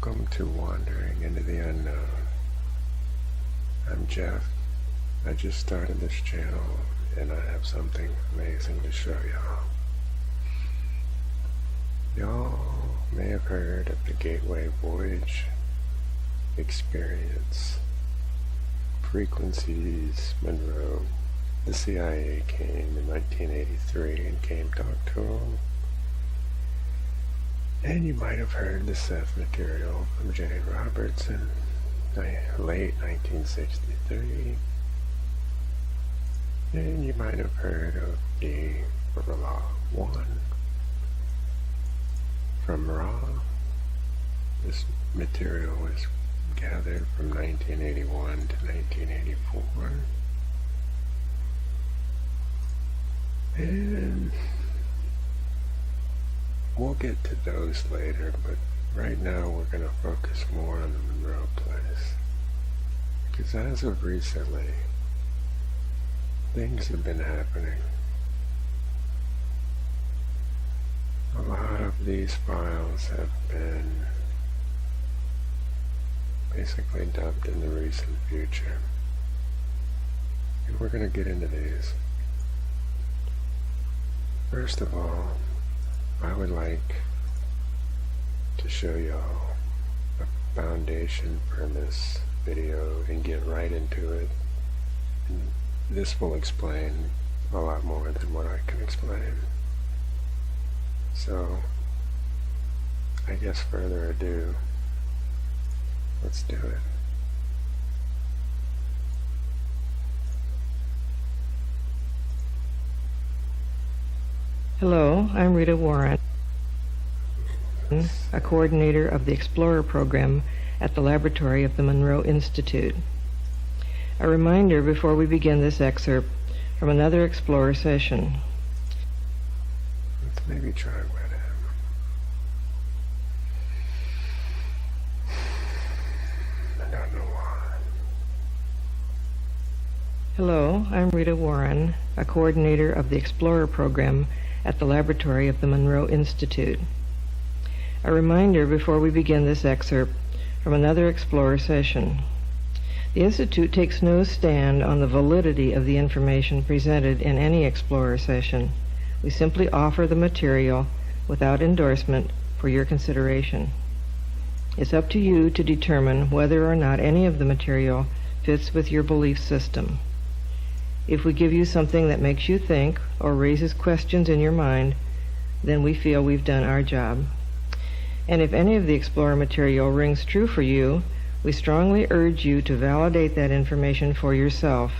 Welcome to Wandering into the Unknown. I'm Jeff. I just started this channel and I have something amazing to show y'all. Y'all may have heard of the Gateway Voyage experience. Frequencies, Monroe. The CIA came in 1983 and came talk to them. And you might have heard the Seth material from Jane Roberts in late 1963. And you might have heard of the Law 1 from Raw. This material was gathered from 1981 to 1984. And we'll get to those later, but right now we're going to focus more on the Monroe place. Because as of recently, things have been happening. A lot of these files have been basically dumped in the recent future. And we're going to get into these. First of all, I would like to show y'all a foundation premise video and get right into it. And this will explain a lot more than what I can explain. So, I guess further ado, let's do it. Hello, I'm Rita Warren, a coordinator of the Explorer program at the laboratory of the Monroe Institute. A reminder before we begin this excerpt from another Explorer session. Let's maybe try wet M. I don't know why. Hello, I'm Rita Warren, a coordinator of the Explorer program at the laboratory of the Monroe Institute. A reminder before we begin this excerpt from another Explorer session. The Institute takes no stand on the validity of the information presented in any Explorer session. We simply offer the material without endorsement for your consideration. It's up to you to determine whether or not any of the material fits with your belief system. If we give you something that makes you think or raises questions in your mind, then we feel we've done our job. And if any of the Explorer material rings true for you, we strongly urge you to validate that information for yourself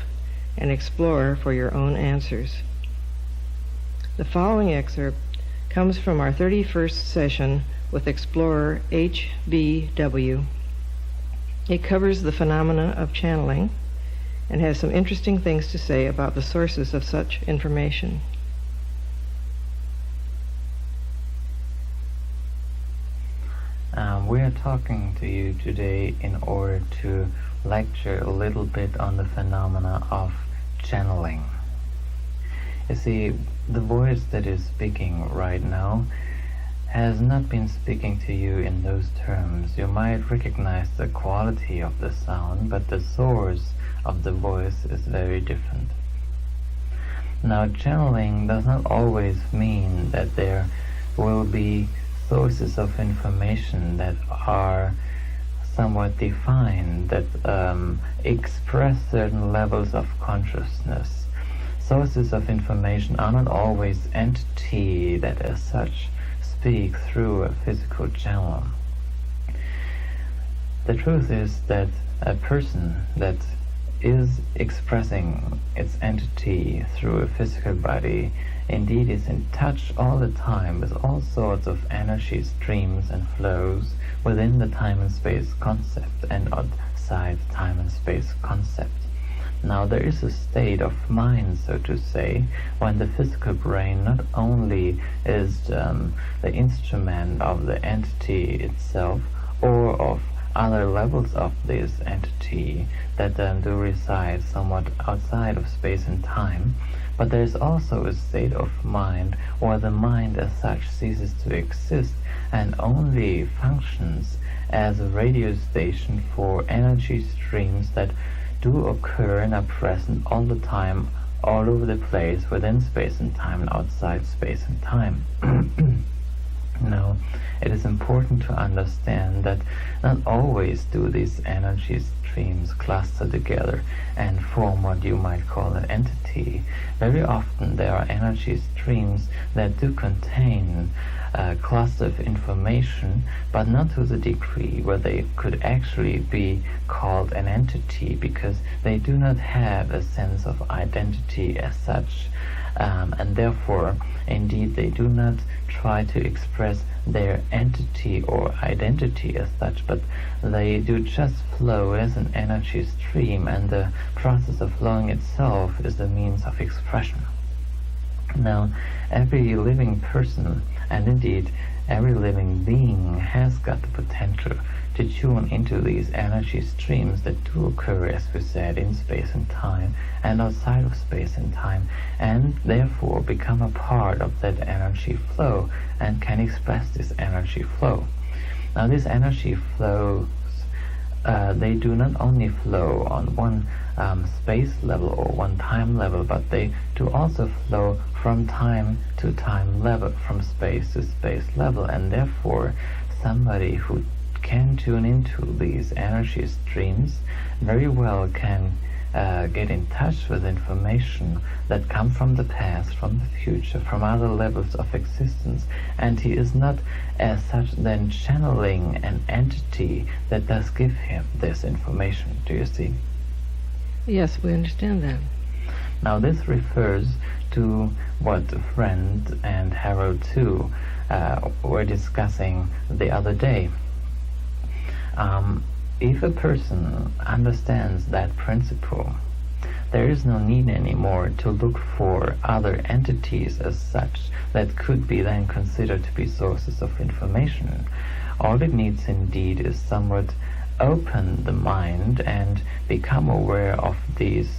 and explore for your own answers. The following excerpt comes from our 31st session with Explorer HBW. It covers the phenomena of channeling and has some interesting things to say about the sources of such information. We are talking to you today in order to lecture a little bit on the phenomena of channeling. You see, the voice that is speaking right now has not been speaking to you in those terms. You might recognize the quality of the sound, but the source of the voice is very different. Now, channeling does not always mean that there will be sources of information that are somewhat defined, that express certain levels of consciousness. Sources of information are not always entity that as such speak through a physical channel. The truth is that a person that is expressing its entity through a physical body indeed is in touch all the time with all sorts of energy streams and flows within the time and space concept and outside time and space concept. Now there is a state of mind, so to say, when the physical brain not only is the instrument of the entity itself or of other levels of this entity that do reside somewhat outside of space and time, but there is also a state of mind where the mind as such ceases to exist and only functions as a radio station for energy streams that do occur and are present all the time, all over the place, within space and time and outside space and time. Now, it is important to understand that not always do these energy streams cluster together and form what you might call an entity. Very often there are energy streams that do contain a cluster of information, but not to the degree where they could actually be called an entity, because they do not have a sense of identity as such. And therefore, indeed, they do not try to express their entity or identity as such, but they do just flow as an energy stream, and the process of flowing itself is the means of expression. Now, every living person, and indeed every living being, has got the potential to tune into these energy streams that do occur, as we said, in space and time and outside of space and time, and therefore become a part of that energy flow and can express this energy flow. Now, these energy flows, they do not only flow on one space level or one time level, but they do also flow from time to time level, from space to space level, and therefore somebody who can tune into these energy streams very well can get in touch with information that come from the past, from the future, from other levels of existence, and he is not as such then channeling an entity that does give him this information. Do you see? Yes, we understand that. Now, this refers to what Friend and Harold too were discussing the other day. If a person understands that principle, there is no need anymore to look for other entities as such that could be then considered to be sources of information. All it needs indeed is somewhat open the mind and become aware of these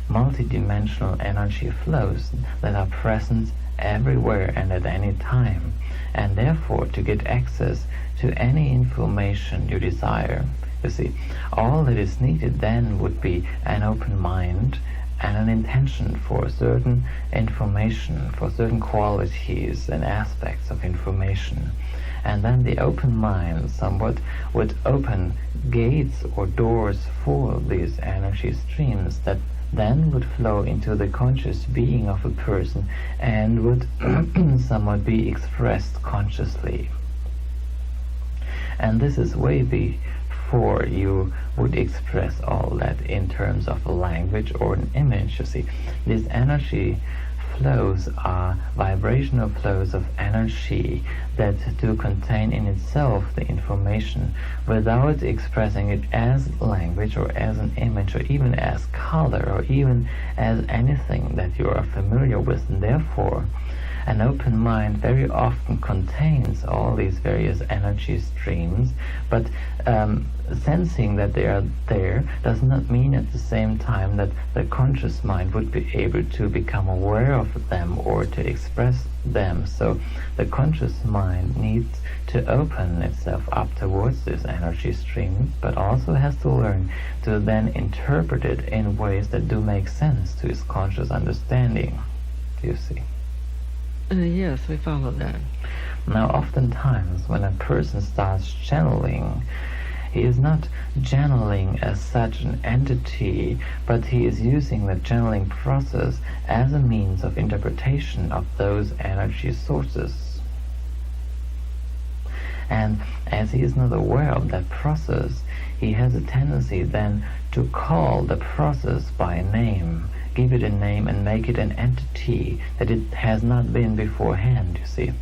multidimensional energy flows that are present everywhere and at any time, and therefore to get access to any information you desire. You see, all that is needed then would be an open mind and an intention for certain information, for certain qualities and aspects of information. And then the open mind somewhat would open gates or doors for these energy streams that then would flow into the conscious being of a person and would somewhat be expressed consciously. And this is way before you would express all that in terms of a language or an image. You see, these energy flows are vibrational flows of energy that do contain in itself the information without expressing it as language or as an image or even as color or even as anything that you are familiar with. And therefore, an open mind very often contains all these various energy streams, but sensing that they are there does not mean at the same time that the conscious mind would be able to become aware of them or to express them. So the conscious mind needs to open itself up towards this energy stream, but also has to learn to then interpret it in ways that do make sense to its conscious understanding. Do you see? Yes, we follow that. Now, oftentimes when a person starts channeling, he is not channeling as such an entity, but he is using the channeling process as a means of interpretation of those energy sources. And as he is not aware of that process, he has a tendency then to call the process by name, give it a name and make it an entity that it has not been beforehand, you see.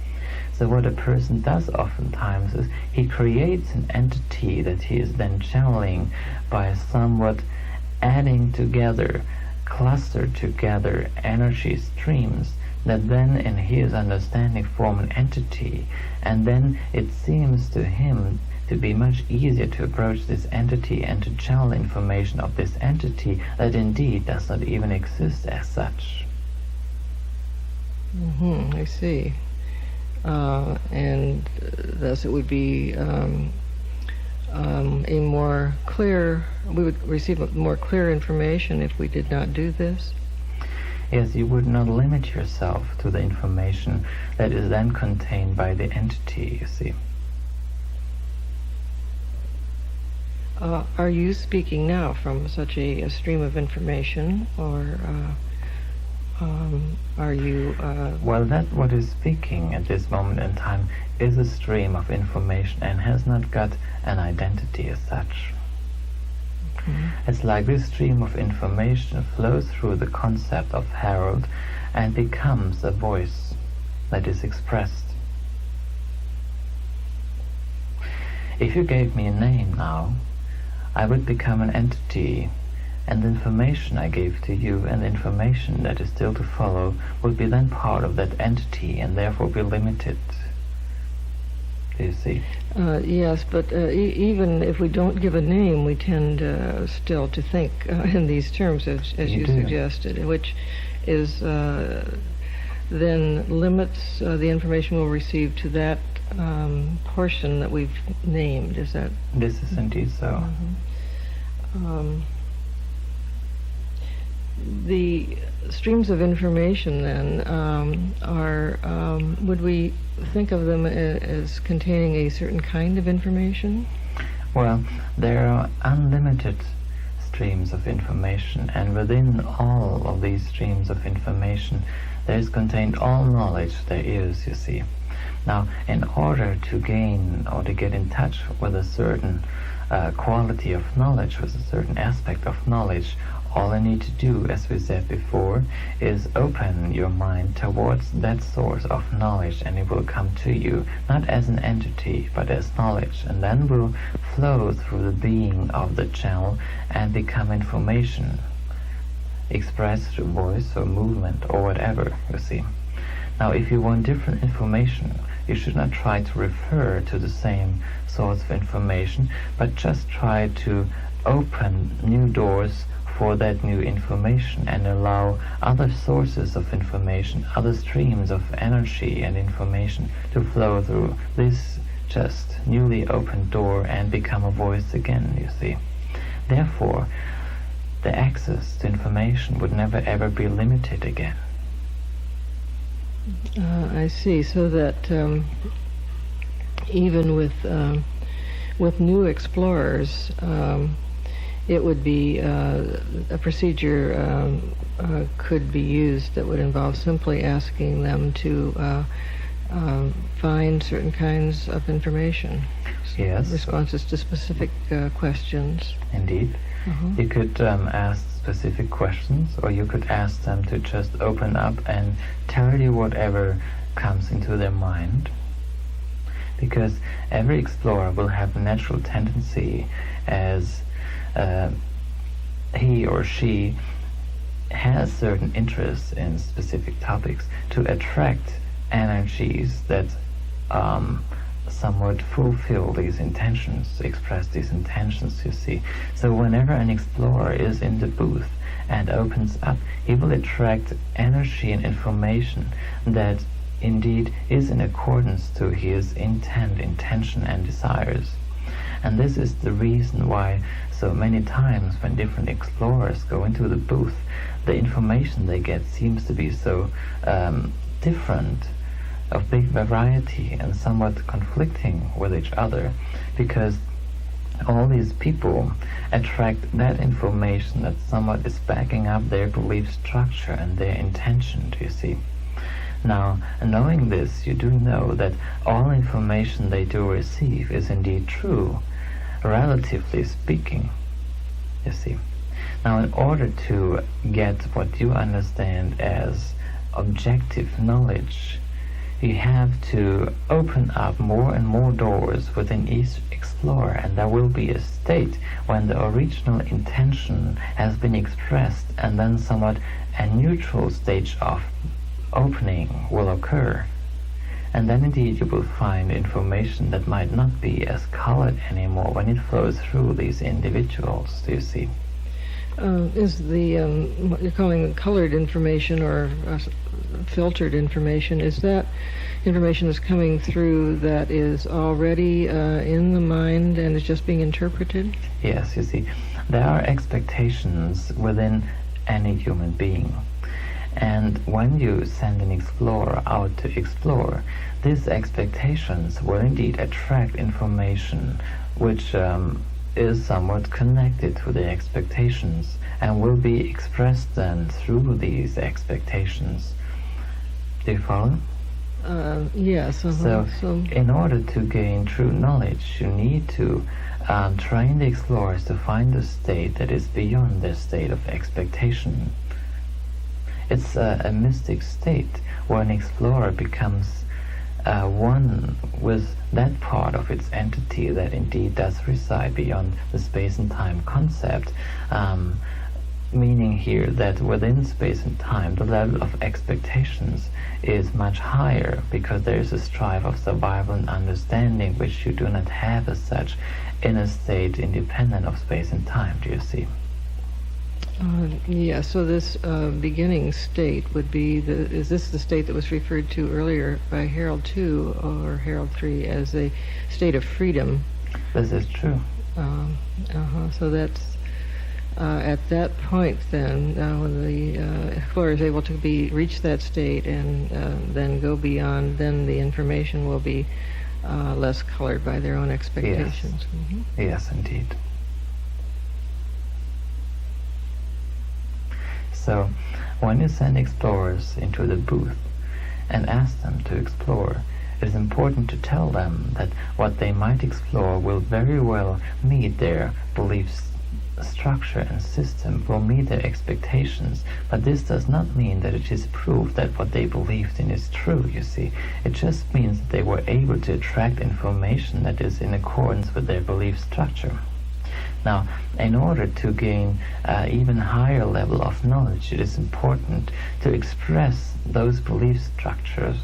So what a person does oftentimes is he creates an entity that he is then channeling by somewhat adding together, clustered together energy streams that then in his understanding form an entity, and then it seems to him to be much easier to approach this entity and to channel information of this entity that indeed does not even exist as such. I see. And thus it would be a more clear, we would receive more clear information if we did not do this? Yes, you would not limit yourself to the information that is then contained by the entity, you see. Are you speaking now from such a stream of information, or are you... Well, that what is speaking at this moment in time is a stream of information and has not got an identity as such. It's like this stream of information flows through the concept of herald and becomes a voice that is expressed. If you gave me a name now, I would become an entity, and the information I gave to you and the information that is still to follow would be then part of that entity and therefore be limited. Do you see? Yes, but even if we don't give a name, we tend still to think in these terms, as you suggested, which is then limits the information we'll receive to that portion that we've named. Is that? This is indeed so. The streams of information then are, would we think of them as containing a certain kind of information? Well, there are unlimited streams of information, and within all of these streams of information there is contained all knowledge there is, you see. Now, in order to gain or to get in touch with a certain quality of knowledge, with a certain aspect of knowledge, all I need to do, as we said before, is open your mind towards that source of knowledge, and it will come to you, not as an entity, but as knowledge, and then will flow through the being of the channel and become information, expressed through voice or movement or whatever, you see. Now, if you want different information, you should not try to refer to the same sorts of information, but just try to open new doors for that new information and allow other sources of information, other streams of energy and information to flow through this just newly opened door and become a voice again, you see. Therefore, the access to information would never ever be limited again. I see. So that even with new explorers, it would be a procedure could be used that would involve simply asking them to find certain kinds of information. Yes. Responses to specific questions. Indeed. You could ask specific questions, or you could ask them to just open up and tell you whatever comes into their mind. Because every explorer will have a natural tendency, as he or she has certain interests in specific topics, to attract energies that somewhat fulfill these intentions, express these intentions, you see. So whenever an explorer is in the booth and opens up, he will attract energy and information that indeed is in accordance to his intention and desires. And this is the reason why so many times when different explorers go into the booth, the information they get seems to be so different, of big variety and somewhat conflicting with each other, because all these people attract that information that somewhat is backing up their belief structure and their intention, do you see? Now, knowing this, you do know that all information they do receive is indeed true, relatively speaking, you see. Now, in order to get what you understand as objective knowledge, you have to open up more and more doors within each explorer, and there will be a state when the original intention has been expressed, and then somewhat a neutral stage of opening will occur. And then indeed you will find information that might not be as colored anymore when it flows through these individuals, do you see? Is the what you're calling colored information or filtered information, is that information that's coming through that is already in the mind and is just being interpreted? Yes, you see, there are expectations within any human being. And when you send an explorer out to explore, these expectations will indeed attract information which is somewhat connected to the expectations and will be expressed then through these expectations. Do you follow? Yes. So, in order to gain true knowledge, you need to train the explorers to find a state that is beyond their state of expectation. It's a mystic state where an explorer becomes one with that part of its entity that indeed does reside beyond the space and time concept, meaning here that within space and time the level of expectations is much higher because there is a strive of survival and understanding which you do not have as such in a state independent of space and time. Do you see? Yeah, so this beginning state would be, is this the state that was referred to earlier by Harold 2 or Harold 3 as a state of freedom? This is true. So that's at that point then, when the explorer is able to reach that state and then go beyond, then the information will be less colored by their own expectations. Yes, Mm-hmm. Yes, indeed. So, when you send explorers into the booth and ask them to explore, it is important to tell them that what they might explore will very well meet their belief structure and system, will meet their expectations, but this does not mean that it is proof that what they believed in is true, you see. It just means that they were able to attract information that is in accordance with their belief structure. Now, in order to gain even higher level of knowledge, it is important to express those belief structures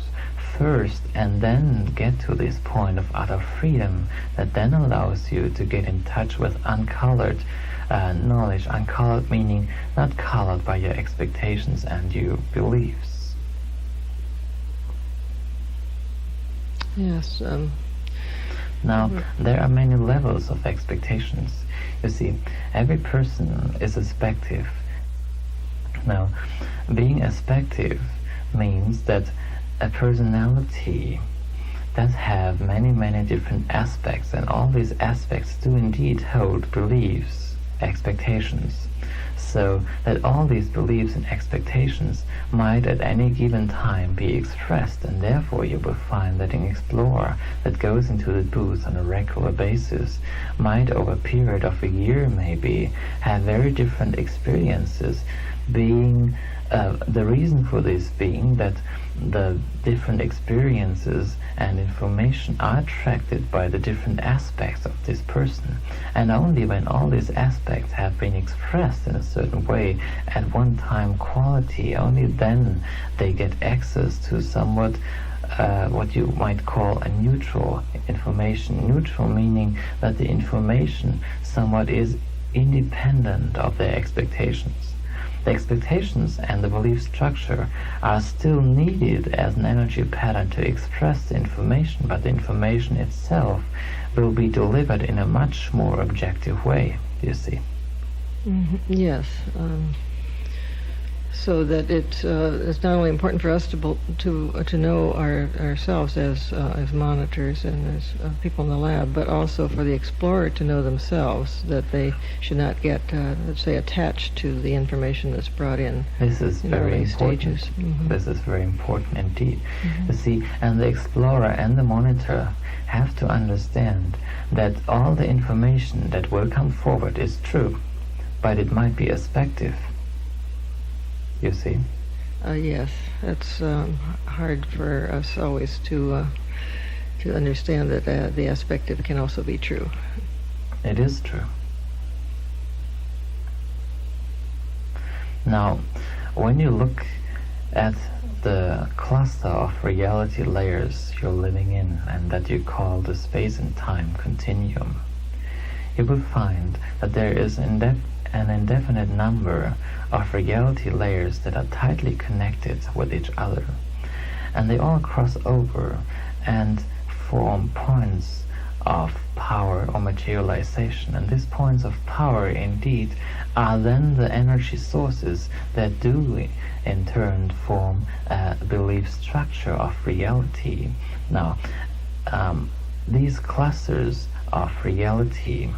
first and then get to this point of utter freedom that then allows you to get in touch with uncolored knowledge. Uncolored meaning not colored by your expectations and your beliefs. Yes. Now, there are many levels of expectations. You see, every person is aspective. Now, being aspective means that a personality does have many, many different aspects, and all these aspects do indeed hold beliefs, expectations. So that all these beliefs and expectations might at any given time be expressed, and therefore you will find that an explorer that goes into the booth on a regular basis might, over a period of a year maybe, have very different experiences, being the reason for this being that the different experiences and information are attracted by the different aspects of this person, and only when all these aspects have been expressed in a certain way at one time quality, only then they get access to somewhat what you might call a neutral information. Neutral meaning that the information somewhat is independent of their expectations. The expectations and the belief structure are still needed as an energy pattern to express the information, but the information itself will be delivered in a much more objective way, you see. Mm-hmm. Yes. So that it's not only important for us to know ourselves as monitors and as people in the lab, but also for the explorer to know themselves, that they should not get, let's say, attached to the information that's brought in. This is very important. Stages. Mm-hmm. This is very important indeed. Mm-hmm. You see, and the explorer and the monitor have to understand that all the information that will come forward is true, but it might be aspective. You see? Yes, that's hard for us always to understand that the aspective can also be true. It is true. Now, when you look at the cluster of reality layers you're living in and that you call the space and time continuum, you will find that there is in that an indefinite number of reality layers that are tightly connected with each other. And they all cross over and form points of power or materialization. And these points of power indeed are then the energy sources that do in turn form a belief structure of reality. Now, these clusters of reality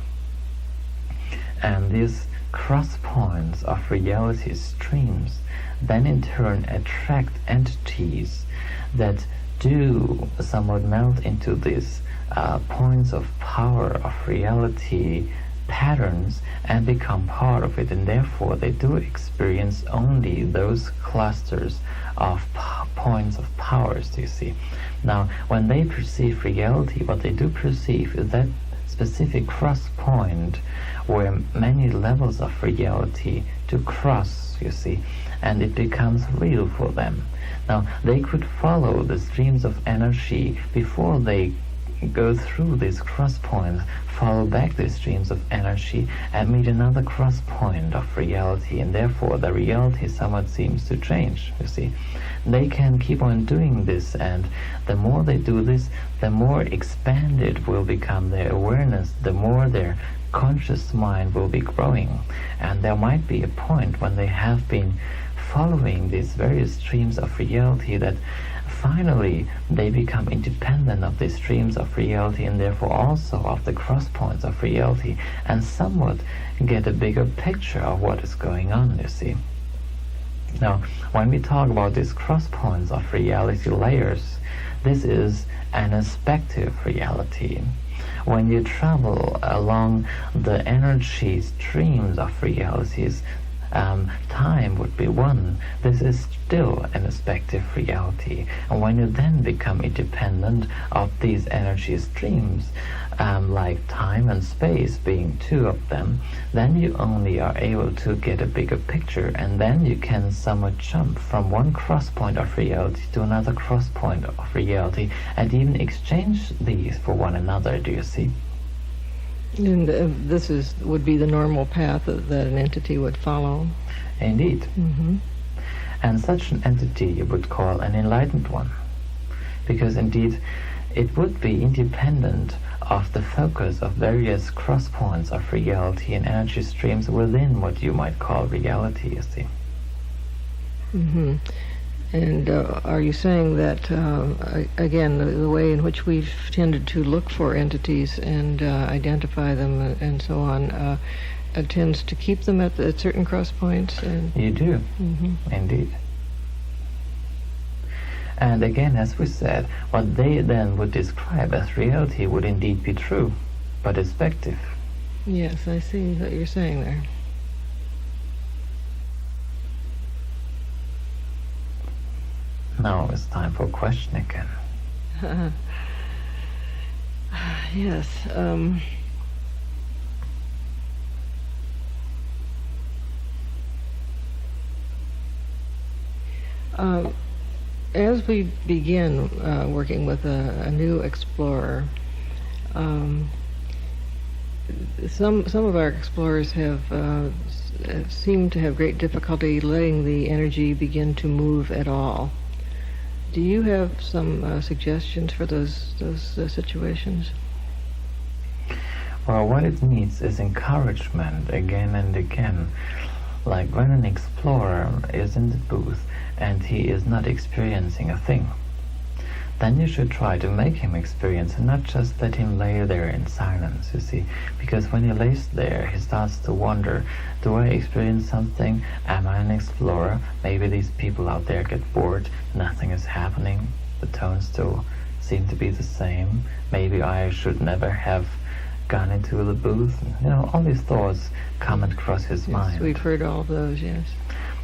and these cross points of reality streams then in turn attract entities that do somewhat melt into these points of power of reality patterns and become part of it, and therefore they do experience only those clusters of points of powers, you see. Now, when they perceive reality, what they do perceive is that specific cross point where many levels of reality to cross, you see, and it becomes real for them. Now, they could follow the streams of energy before they go through these cross points, follow back these streams of energy and meet another cross point of reality, and therefore the reality somewhat seems to change, you see. They can keep on doing this, and the more they do this, the more expanded will become their awareness, the more their conscious mind will be growing. And there might be a point when they have been following these various streams of reality that finally they become independent of these streams of reality, and therefore also of the cross points of reality, and somewhat get a bigger picture of what is going on, you see. Now, when we talk about these cross points of reality layers, this is an aspective reality. When you travel along the energy streams of realities, time would be one. This is still an aspective reality. And when you then become independent of these energy streams, like time and space being two of them, then you only are able to get a bigger picture, and then you can somewhat jump from one cross point of reality to another cross point of reality and even exchange these for one another, do you see? And this would be the normal path that an entity would follow. Indeed. Mm-hmm. And such an entity you would call an enlightened one, because indeed it would be independent of the focus of various cross points of reality and energy streams within what you might call reality, you see. Mm-hmm. And are you saying that, again, the way in which we've tended to look for entities and identify them and so on tends to keep them at certain cross points? You do, mm-hmm. Indeed. And again, as we said, what they then would describe as reality would indeed be true, but aspective. Yes, I see what you're saying there. Now it's time for a question again. Yes. As we begin working with a new explorer, some of our explorers have seemed to have great difficulty letting the energy begin to move at all. Do you have some suggestions for those situations? Well, what it needs is encouragement again and again. Like when an explorer is in the booth and he is not experiencing a thing, then you should try to make him experience and not just let him lay there in silence, you see. Because when he lays there, he starts to wonder, do I experience something? Am I an explorer? Maybe these people out there get bored, nothing is happening, the tones still seem to be the same. Maybe I should never have gone into the booth. You know, all these thoughts come across his mind. We've heard all of those, yes.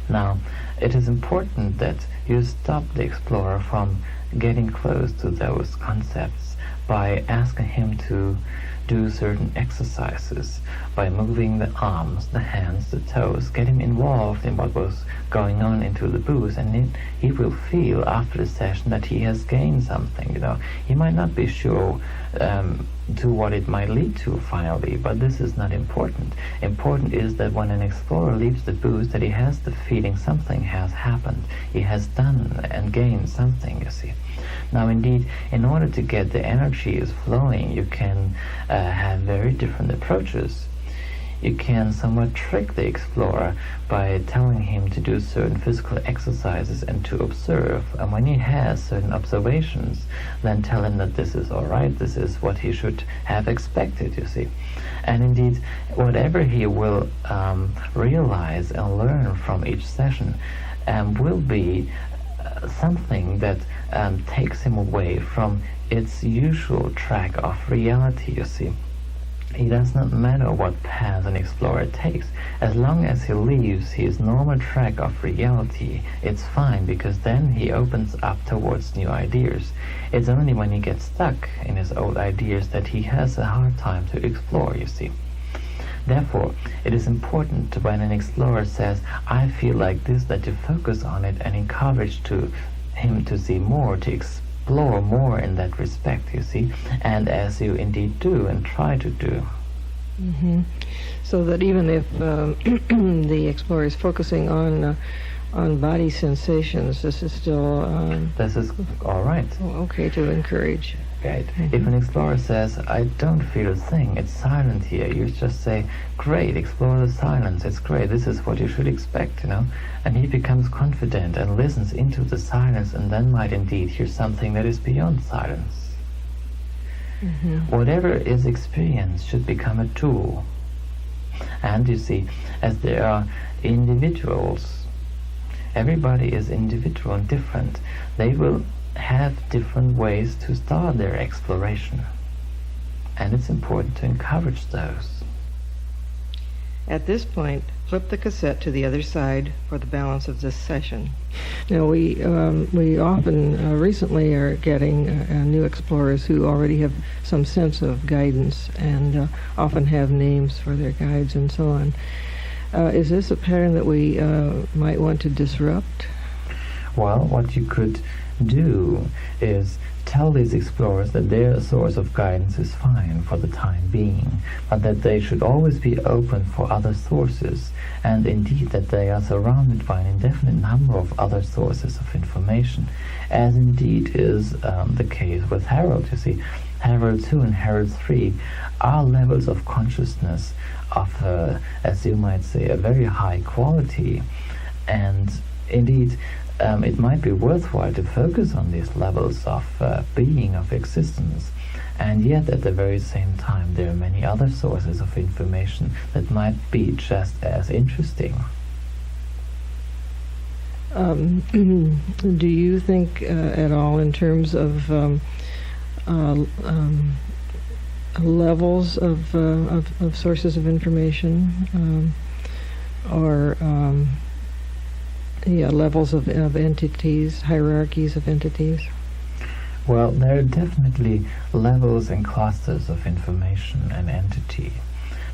Now, it is important that you stop the explorer from getting close to those concepts by asking him to do certain exercises, by moving the arms, the hands, the toes, get him involved in what was going on into the booth, and he will feel after the session that he has gained something, you know. He might not be sure to what it might lead to finally, but this is not important. Important is that when an explorer leaves the booth, that he has the feeling something has happened. He has done and gained something, you see. Now, indeed, in order to get the energies flowing, you can have very different approaches. You can somewhat trick the explorer by telling him to do certain physical exercises and to observe. And when he has certain observations, then tell him that this is all right, this is what he should have expected, you see. And indeed, whatever he will realize and learn from each session will be something that takes him away from its usual track of reality, you see. It does not matter what path an explorer takes. As long as he leaves his normal track of reality, it's fine, because then he opens up towards new ideas. It's only when he gets stuck in his old ideas that he has a hard time to explore, you see. Therefore, it is important when an explorer says, I feel like this, that you focus on it and encourage him to see more, to explore more in that respect, you see, and as you indeed do and try to do. Mm-hmm. So that even if the explorer is focusing on body sensations, this is still... this is all right. Okay, to encourage. Right. If an explorer says, I don't feel a thing, it's silent here, you just say, great, explore the silence, it's great, this is what you should expect, you know. And he becomes confident and listens into the silence, and then might indeed hear something that is beyond silence. Mm-hmm. Whatever is experienced should become a tool. And you see, as there are individuals, everybody is individual and different, they will have different ways to start their exploration, and it's important to encourage those. At this point, flip the cassette to the other side for the balance of this session. Now, we often recently are getting new explorers who already have some sense of guidance and often have names for their guides and so on. Is this a pattern that we might want to disrupt? Well, what you could do is tell these explorers that their source of guidance is fine for the time being, but that they should always be open for other sources, and indeed that they are surrounded by an indefinite number of other sources of information, as indeed is the case with Harold. You see, Harold 2 and Harold 3 are levels of consciousness of, as you might say, a very high quality, and indeed it might be worthwhile to focus on these levels of being, of existence, and yet at the very same time there are many other sources of information that might be just as interesting. Do you think at all in terms of levels of sources of information, or levels of entities, hierarchies of entities? Well, there are definitely levels and clusters of information and entity,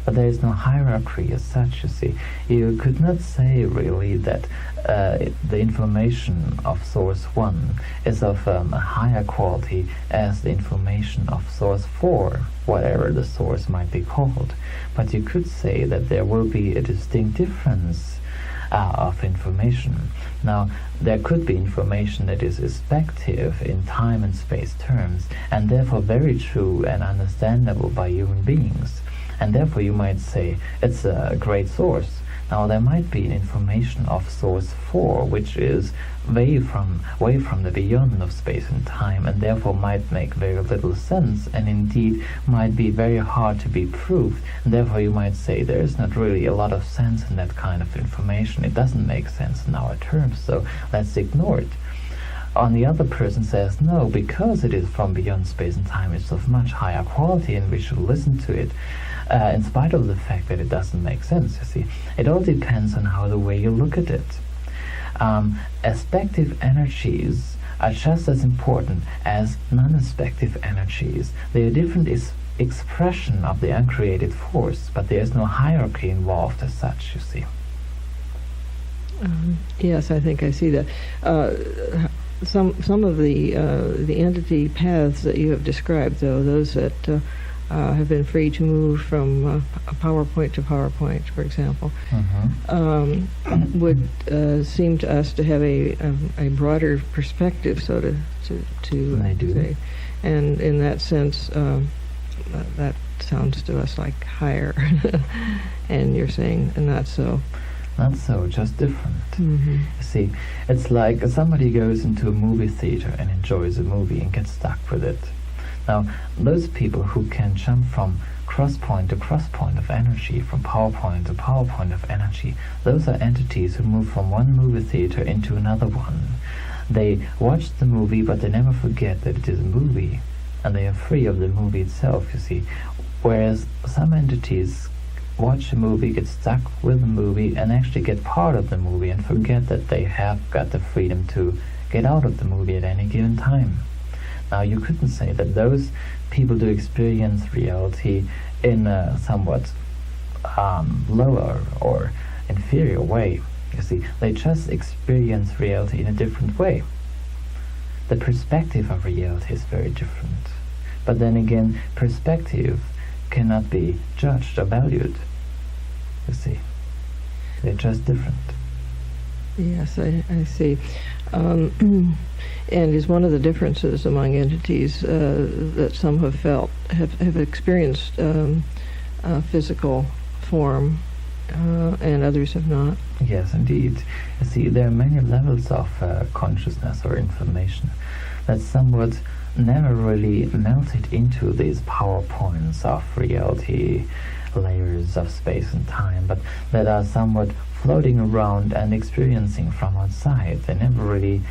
but there is no hierarchy as such, you see. You could not say really that the information of source 1 is of a higher quality as the information of source 4, whatever the source might be called. But you could say that there will be a distinct difference of information. Now, there could be information that is respective in time and space terms, and therefore very true and understandable by human beings, and therefore you might say it's a great source. Now, there might be an information of source 4 which is way from the beyond of space and time, and therefore might make very little sense, and indeed might be very hard to be proved, and therefore you might say there is not really a lot of sense in that kind of information. It doesn't make sense in our terms, so let's ignore it. On the other person says, no, because it is from beyond space and time, it's of much higher quality and we should listen to it, in spite of the fact that it doesn't make sense, you see. It all depends on how the way you look at it. Aspective energies are just as important as non-aspective energies. They are different expression of the uncreated force, but there is no hierarchy involved as such, you see. Yes, I think I see that. some of the entity paths that you have described, though, those that have been free to move from PowerPoint to PowerPoint, for example, would seem to us to have a broader perspective, so to They do. say. And in that sense, that sounds to us like higher. And you're saying not so. Not so, just different. Mm-hmm. You see, it's like somebody goes into a movie theater and enjoys a movie and gets stuck with it. Now, those people who can jump from cross point to cross point of energy, from power point to power point of energy, those are entities who move from one movie theater into another one. They watch the movie, but they never forget that it is a movie, and they are free of the movie itself, you see. Whereas some entities watch a movie, get stuck with the movie, and actually get part of the movie and forget that they have got the freedom to get out of the movie at any given time. Now, you couldn't say that those people do experience reality in a somewhat lower or inferior way. You see, they just experience reality in a different way. The perspective of reality is very different. But then again, perspective cannot be judged or valued. You see, they're just different. Yes, I see. And is one of the differences among entities that some have felt, have experienced physical form, and others have not? Yes, indeed. You see, there are many levels of consciousness or information that somewhat never really melted into these power points of reality, layers of space and time, but that are somewhat floating around and experiencing from outside. They never really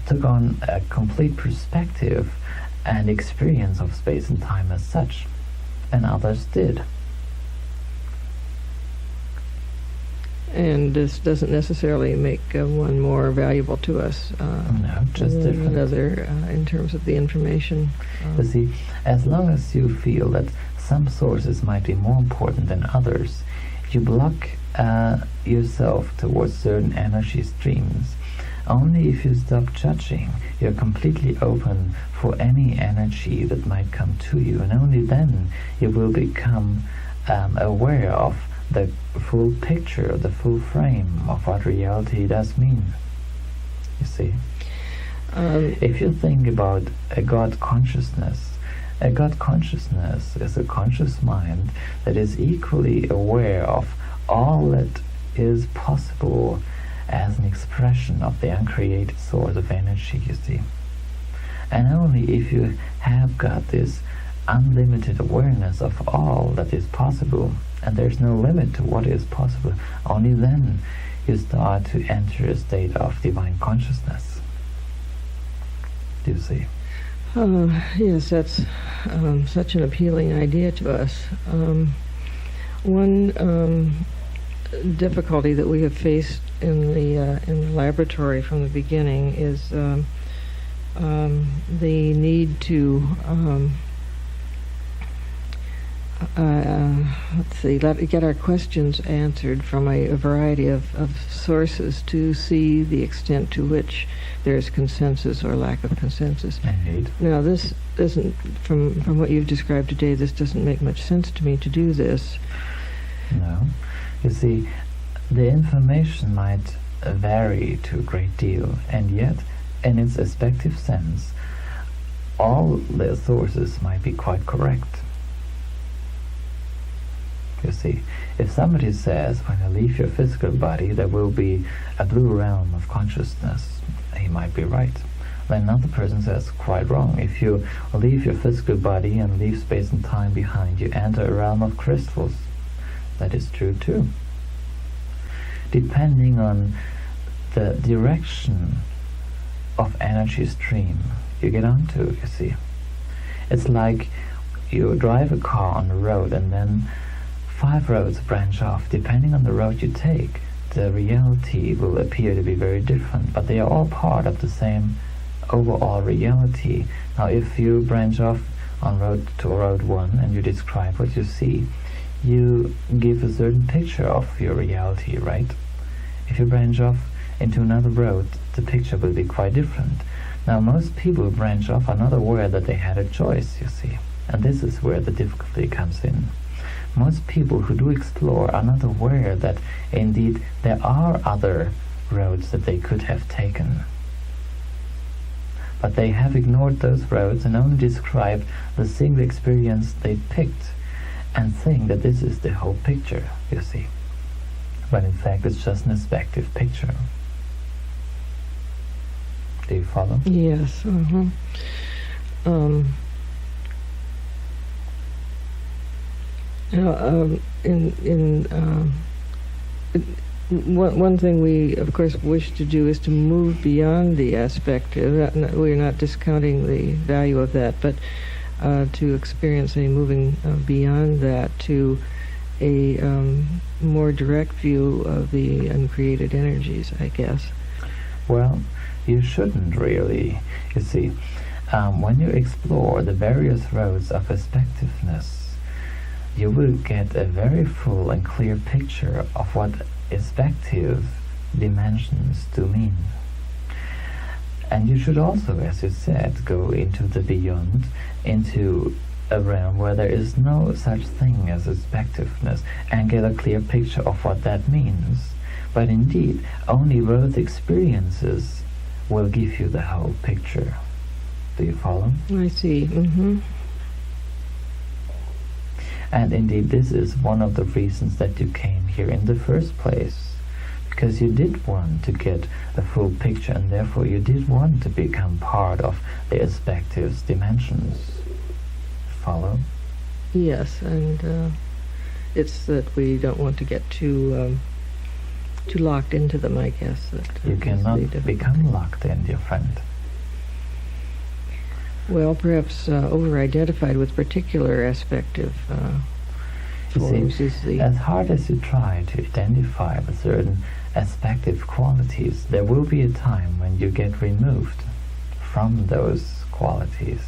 took on a complete perspective and experience of space and time as such, and others did. And this doesn't necessarily make one more valuable to us. No, just than different. another in terms of the information. You see, as long as you feel that some sources might be more important than others, you block yourself towards certain energy streams. Only if you stop judging, you're completely open for any energy that might come to you, and only then you will become aware of the full picture, the full frame of what reality does mean. You see, if you think about a God consciousness is a conscious mind that is equally aware of all that is possible as an expression of the uncreated source of energy, you see. And only if you have got this unlimited awareness of all that is possible, and there's no limit to what is possible, only then you start to enter a state of divine consciousness. Do you see? Yes, that's such an appealing idea to us. One difficulty that we have faced in the laboratory from the beginning is the need to get our questions answered from a variety of sources to see the extent to which there is consensus or lack of consensus. Indeed. Now, this doesn't, from what you've described today, this doesn't make much sense to me to do this. No. You see, the information might vary to a great deal, and yet, in its respective sense, all the sources might be quite correct. You see, if somebody says, when you leave your physical body, there will be a blue realm of consciousness, he might be right. Then another person says, quite wrong. If you leave your physical body and leave space and time behind, you enter a realm of crystals. That is true too. Depending on the direction of energy stream you get onto, you see. It's like you drive a car on the road and then 5 roads branch off. Depending on the road you take, the reality will appear to be very different, but they are all part of the same overall reality. Now, if you branch off on road 1 and you describe what you see, you give a certain picture of your reality, right? If you branch off into another road, the picture will be quite different. Now, most people branch off unaware that they had a choice, you see, and this is where the difficulty comes in. Most people who do explore are not aware that indeed there are other roads that they could have taken. But they have ignored those roads and only described the single experience they picked and think that this is the whole picture, you see. But in fact it's just an aspective picture. Do you follow? Yes. One thing we, of course, wish to do is to move beyond the aspective. We're not discounting the value of that, but to experience a moving beyond that to a more direct view of the uncreated energies, I guess. Well, you shouldn't really. You see, when you explore the various roads of aspectiveness, you will get a very full and clear picture of what aspective dimensions do mean. And you should also, as you said, go into the beyond, into a realm where there is no such thing as aspectiveness, and get a clear picture of what that means. But indeed, only both experiences will give you the whole picture. Do you follow? I see. And indeed, this is one of the reasons that you came here in the first place, because you did want to get a full picture, and therefore you did want to become part of the aspective's dimensions. Follow? Yes, and it's that we don't want to get too locked into them, I guess. You cannot become locked in, dear friend. Well, perhaps over-identified with particular aspective forms is the... As hard as you try to identify with certain aspective qualities, there will be a time when you get removed from those qualities.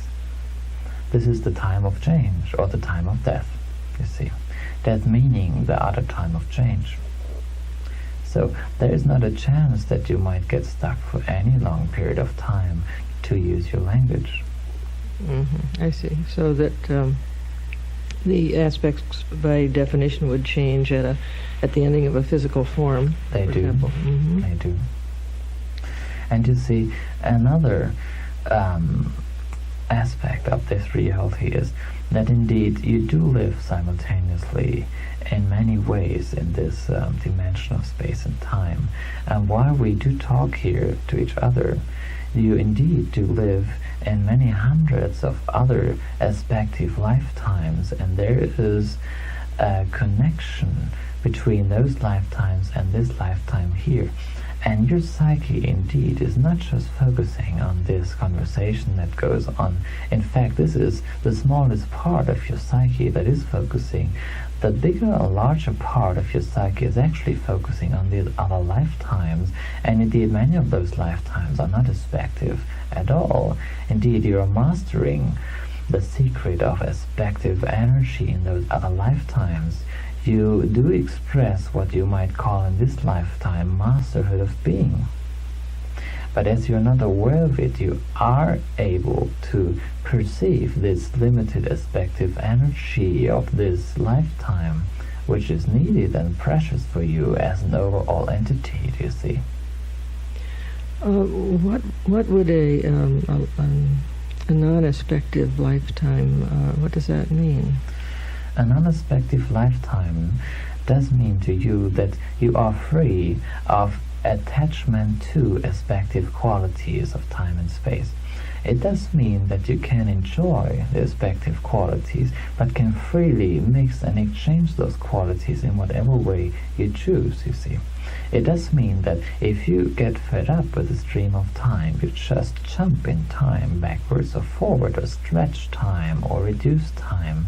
This is the time of change, or the time of death, you see. Death meaning the other time of change. So there is not a chance that you might get stuck for any long period of time, to use your language. I see. So that the aspects, by definition, would change at the ending of a physical form. They do. They do. And you see, another aspect of this reality is that indeed you do live simultaneously in many ways in this dimension of space and time. And while we do talk here to each other, you indeed do live in many hundreds of other aspective lifetimes, and there is a connection between those lifetimes and this lifetime here. And your psyche indeed is not just focusing on this conversation that goes on. In fact, this is the smallest part of your psyche that is focusing. The bigger or larger part of your psyche is actually focusing on these other lifetimes, and indeed many of those lifetimes are not aspective at all. Indeed, you are mastering the secret of aspective energy in those other lifetimes. You do express what you might call in this lifetime masterhood of being. But as you're not aware of it, you are able to perceive this limited aspective energy of this lifetime, which is needed and precious for you as an overall entity, you see. What would a non-aspective lifetime, what does that mean? A non-aspective lifetime does mean to you that you are free of attachment to aspective qualities of time and space. It does mean that you can enjoy the aspective qualities, but can freely mix and exchange those qualities in whatever way you choose, you see. It does mean that if you get fed up with the stream of time, you just jump in time backwards or forward, or stretch time, or reduce time,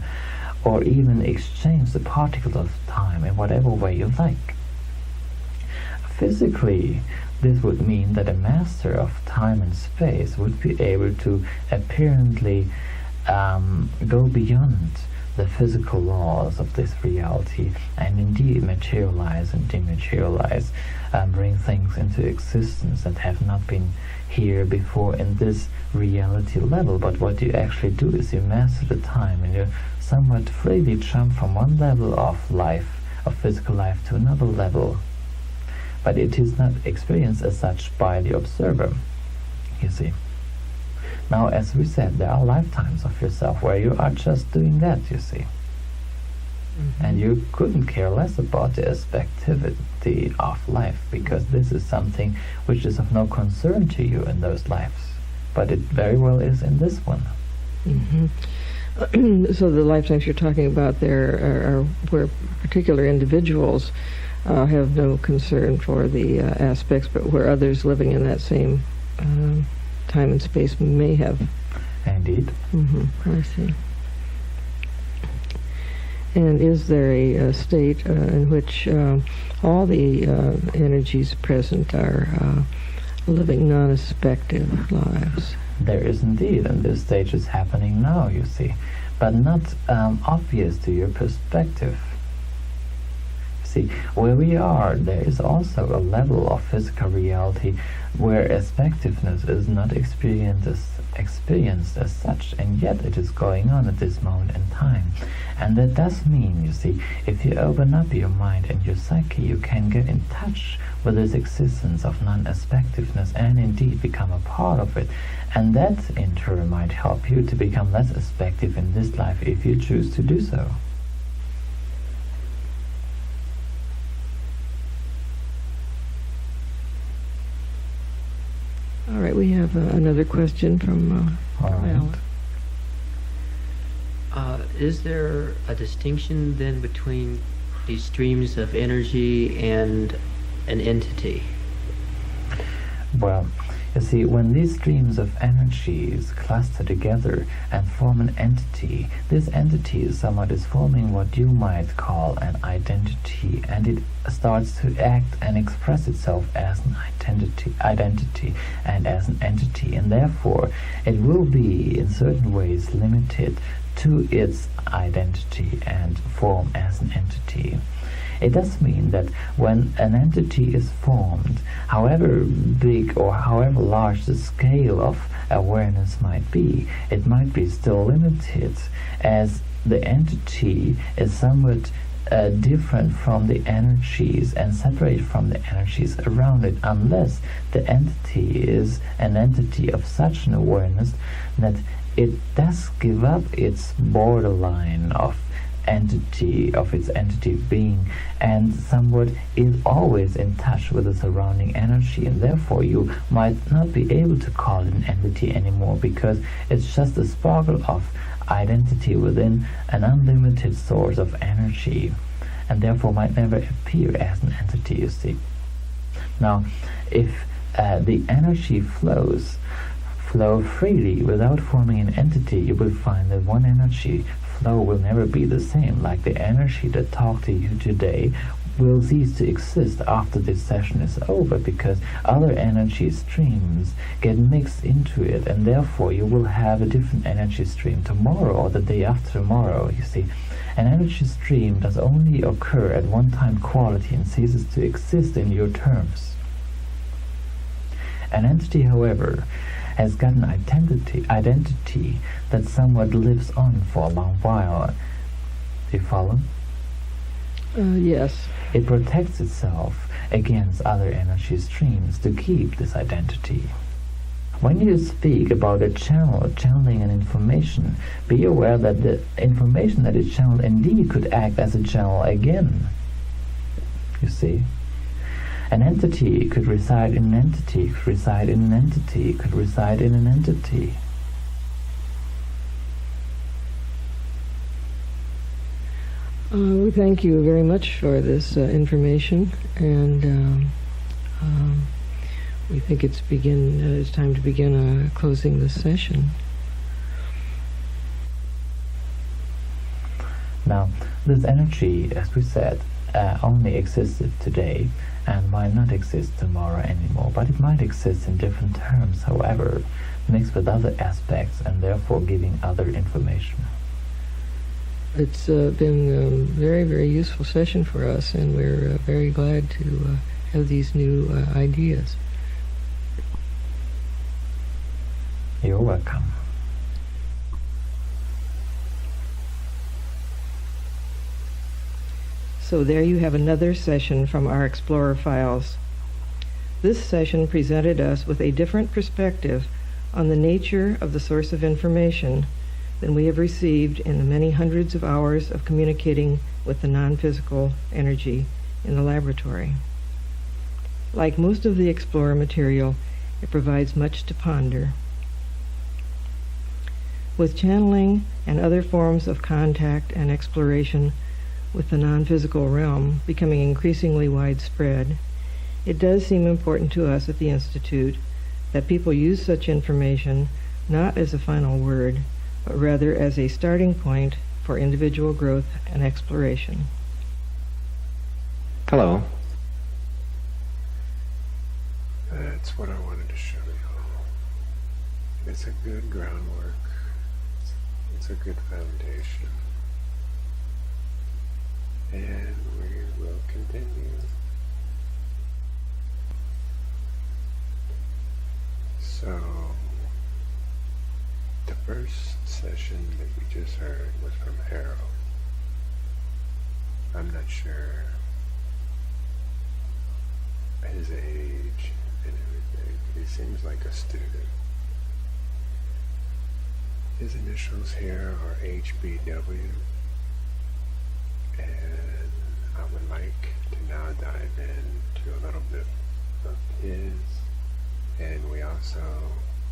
or even exchange the particles of time in whatever way you like. Physically, this would mean that a master of time and space would be able to apparently go beyond the physical laws of this reality and indeed materialize and dematerialize, bring things into existence that have not been here before in this reality level. But what you actually do is you master the time, and you somewhat freely jump from one level of life, of physical life, to another level. But it is not experienced as such by the observer, you see. Now, as we said, there are lifetimes of yourself where you are just doing that, you see. And you couldn't care less about the aspectivity of life, because this is something which is of no concern to you in those lives. But it very well is in this one. So the lifetimes you're talking about there are where particular individuals have no concern for the aspects, but where others living in that same time and space may have. Indeed. I see. And is there a state in which all the energies present are living non-aspective lives? There is indeed, and this stage is happening now, you see, but not obvious to your perspective. See, where we are, there is also a level of physical reality where aspectiveness is not experienced as such, and yet it is going on at this moment in time. And that does mean, you see, if you open up your mind and your psyche, you can get in touch with this existence of non-aspectiveness and indeed become a part of it. And that in turn might help you to become less aspective in this life if you choose to do so. All right, we have another question from All right. Alan. Is there a distinction then between these streams of energy and an entity? Well, you see, when these streams of energies cluster together and form an entity, this entity somewhat is forming what you might call an identity, and it starts to act and express itself as an identity and as an entity, and therefore it will be in certain ways limited to its identity and form as an entity. It does mean that when an entity is formed, however big or however large the scale of awareness might be, it might be still limited, as the entity is somewhat different from the energies and separate from the energies around it, unless the entity is an entity of such an awareness that it does give up its borderline of its entity being, and somewhat is always in touch with the surrounding energy, and therefore you might not be able to call it an entity anymore, because it's just a sparkle of identity within an unlimited source of energy, and therefore might never appear as an entity, you see. Now, if the energy flow freely without forming an entity, you will find that one energy flow will never be the same. Like the energy that talked to you today will cease to exist after this session is over, because other energy streams get mixed into it, and therefore you will have a different energy stream tomorrow or the day after tomorrow, you see. An energy stream does only occur at one time quality and ceases to exist in your terms. An entity, however, has got an identity that somewhat lives on for a long while. Do you follow? Yes. It protects itself against other energy streams to keep this identity. When you speak about a channel, channeling an information, be aware that the information that is channeled indeed could act as a channel again. You see? An entity could reside in an entity, could reside in an entity, could reside in an entity. We thank you very much for this information, and we think it's time to begin closing this session. Now, this energy, as we said, only existed today and might not exist tomorrow anymore, but it might exist in different terms, however, mixed with other aspects and therefore giving other information. It's been a very, very useful session for us, and we're very glad to have these new ideas. You're welcome. So there you have another session from our Explorer files. This session presented us with a different perspective on the nature of the source of information than we have received in the many hundreds of hours of communicating with the non-physical energy in the laboratory. Like most of the Explorer material, it provides much to ponder. With channeling and other forms of contact and exploration with the non-physical realm becoming increasingly widespread, it does seem important to us at the Institute that people use such information not as a final word, but rather as a starting point for individual growth and exploration. Hello. That's what I wanted to show you. It's a good groundwork. It's a good foundation. And we will continue. So, the first session that we just heard was from Harold. I'm not sure his age and everything. He seems like a student. His initials here are HBW. And I would like to now dive into a little bit of his, and we also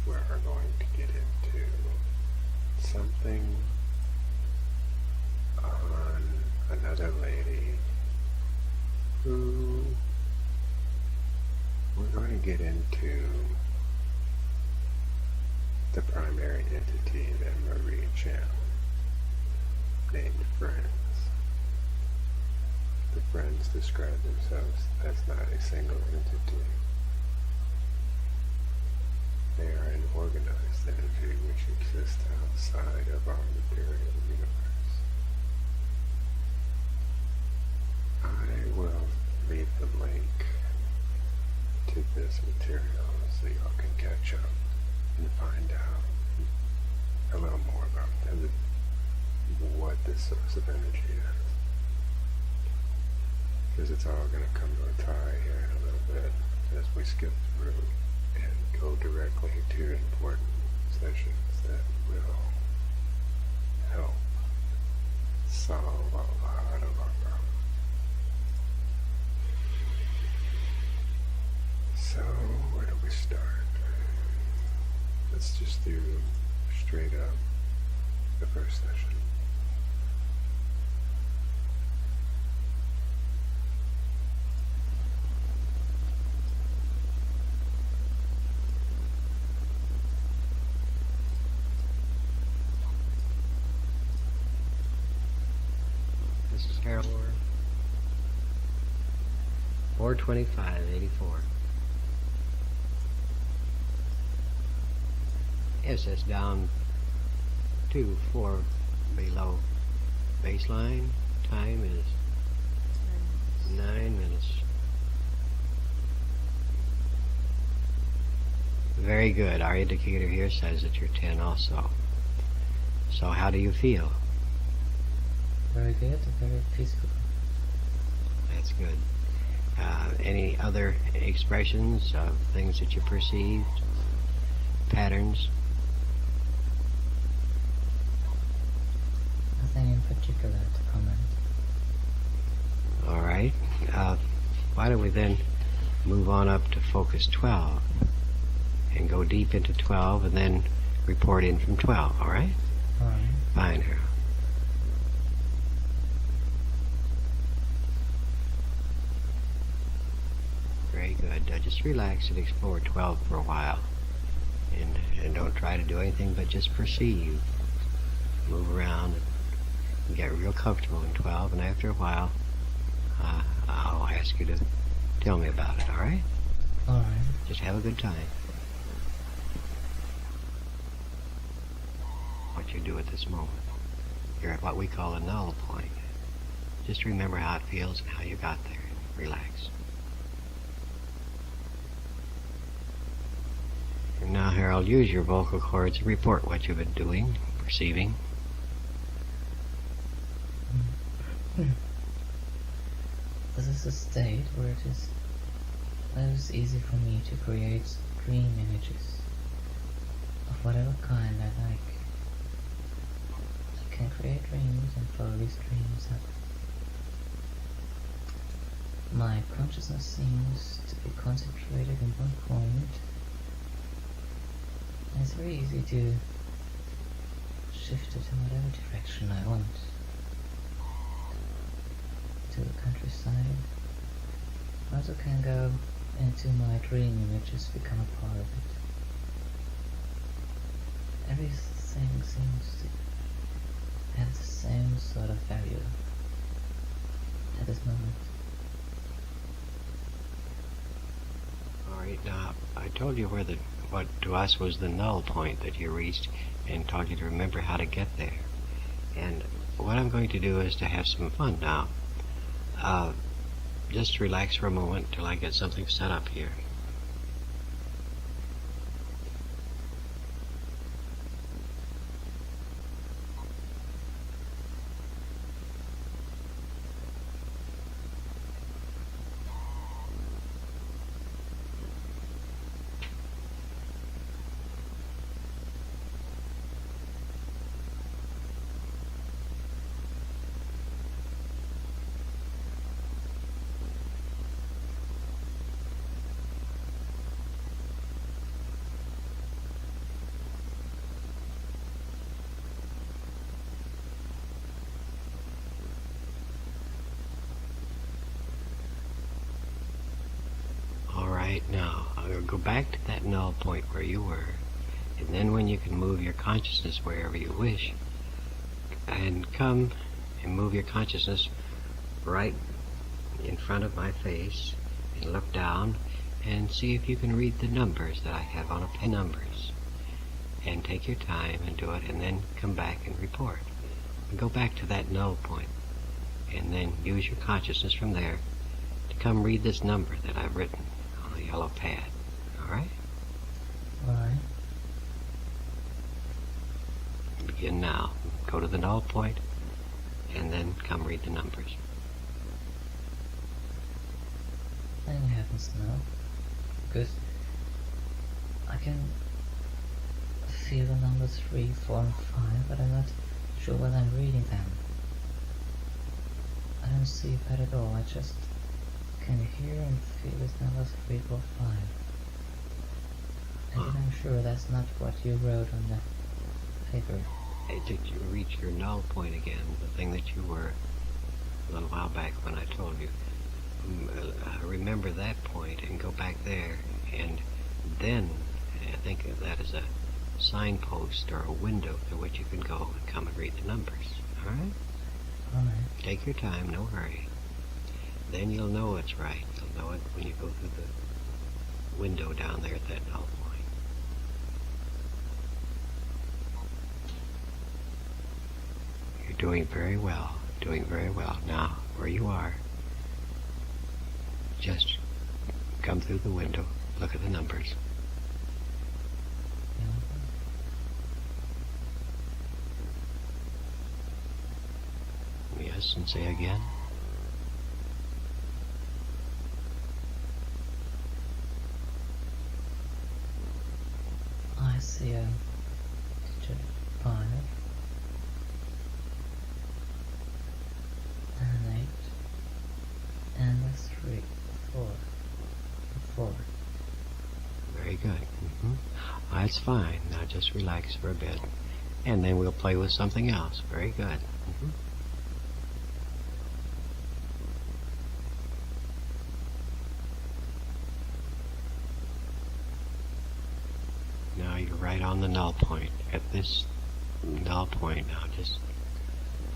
are going to get into something on another lady who we're going to get into the primary entity that Marie channeled, named Friends. The Friends describe themselves as not a single entity. They are an organized energy which exists outside of our material universe. I will leave the link to this material so y'all can catch up and find out a little more about what this source of energy is. Because it's all going to come to a tie here in a little bit as we skip through and go directly to important sessions that will help solve a lot of our problems. So, where do we start? Let's just do straight up the first session. This is Harold. 425-84. Yes, that's down to 4 below baseline. Time is 9 minutes. Very good. Our indicator here says that you're 10 also. So how do you feel? Very good, very peaceful. That's good. Any other expressions of things that you perceived? Patterns? Nothing in particular to comment. All right. Why don't we then move on up to focus 12 and go deep into 12 and then report in from 12, all right? All right. Fine, Harold. Very good. Just relax and explore 12 for a while. And don't try to do anything but just perceive. Move around and get real comfortable in 12. And after a while, I'll ask you to tell me about it, all right? All right. Just have a good time. What you do at this moment. You're at what we call a null point. Just remember how it feels and how you got there. Relax. Harold, use your vocal cords and report what you've been doing, perceiving. This is a state where it is easy for me to create dream images of whatever kind I like. I can create dreams and follow these dreams up. My consciousness seems to be concentrated in one point. And it's very easy to shift it in whatever direction I want. To the countryside. I also can go into my dream images, become a part of it. Everything seems to have the same sort of value at this moment. Alright, now, I told you what to us was the null point that you reached and told you to remember how to get there. And what I'm going to do is to have some fun now. Just relax for a moment till I get something set up here. Now, I'll go back to that null point where you were, and then when you can move your consciousness wherever you wish, and come and move your consciousness right in front of my face, and look down, and see if you can read the numbers that I have on a pen. Numbers. And take your time and do it, and then come back and report. And go back to that null point, and then use your consciousness from there to come read this number that I've written on a yellow pad. Alright? Alright. Begin now. Go to the null point, and then come read the numbers. Nothing happens now, because I can feel the numbers 3, 4, and 5, but I'm not sure when I'm reading them. I don't see that at all. I just can hear and feel these numbers 3, 4, 5. And I'm sure that's not what you wrote on the paper. Did you reach your null point again, the thing that you were a little while back when I told you? Remember that point and go back there, and then I think of that as a signpost or a window through which you can go and come and read the numbers. Alright? Alright. Take your time, no hurry. Then you'll know it's right. You'll know it when you go through the window down there at that null point. You're doing very well. Doing very well. Now, where you are, just come through the window, look at the numbers. Yes, and say again. I see a digit 5 and an 8 and a 3, 4, 4. Very good. That's fine. Now just relax for a bit. And then we'll play with something else. Very good. Now you're right on the null point. At this null point now, just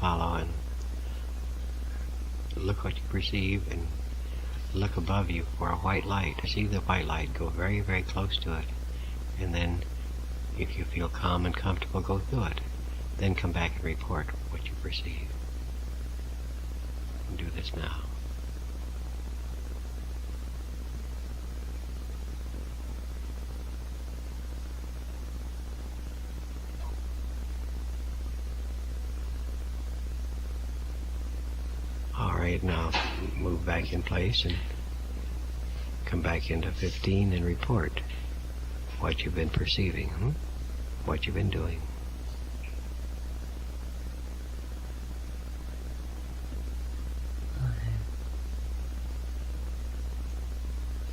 follow and look what you perceive and look above you for a white light. Perceive the white light. Go very, very close to it. And then, if you feel calm and comfortable, go through it. Then come back and report what you perceive. And do this now. can now move back in place and come back into 15 and report what you've been perceiving, what you've been doing. I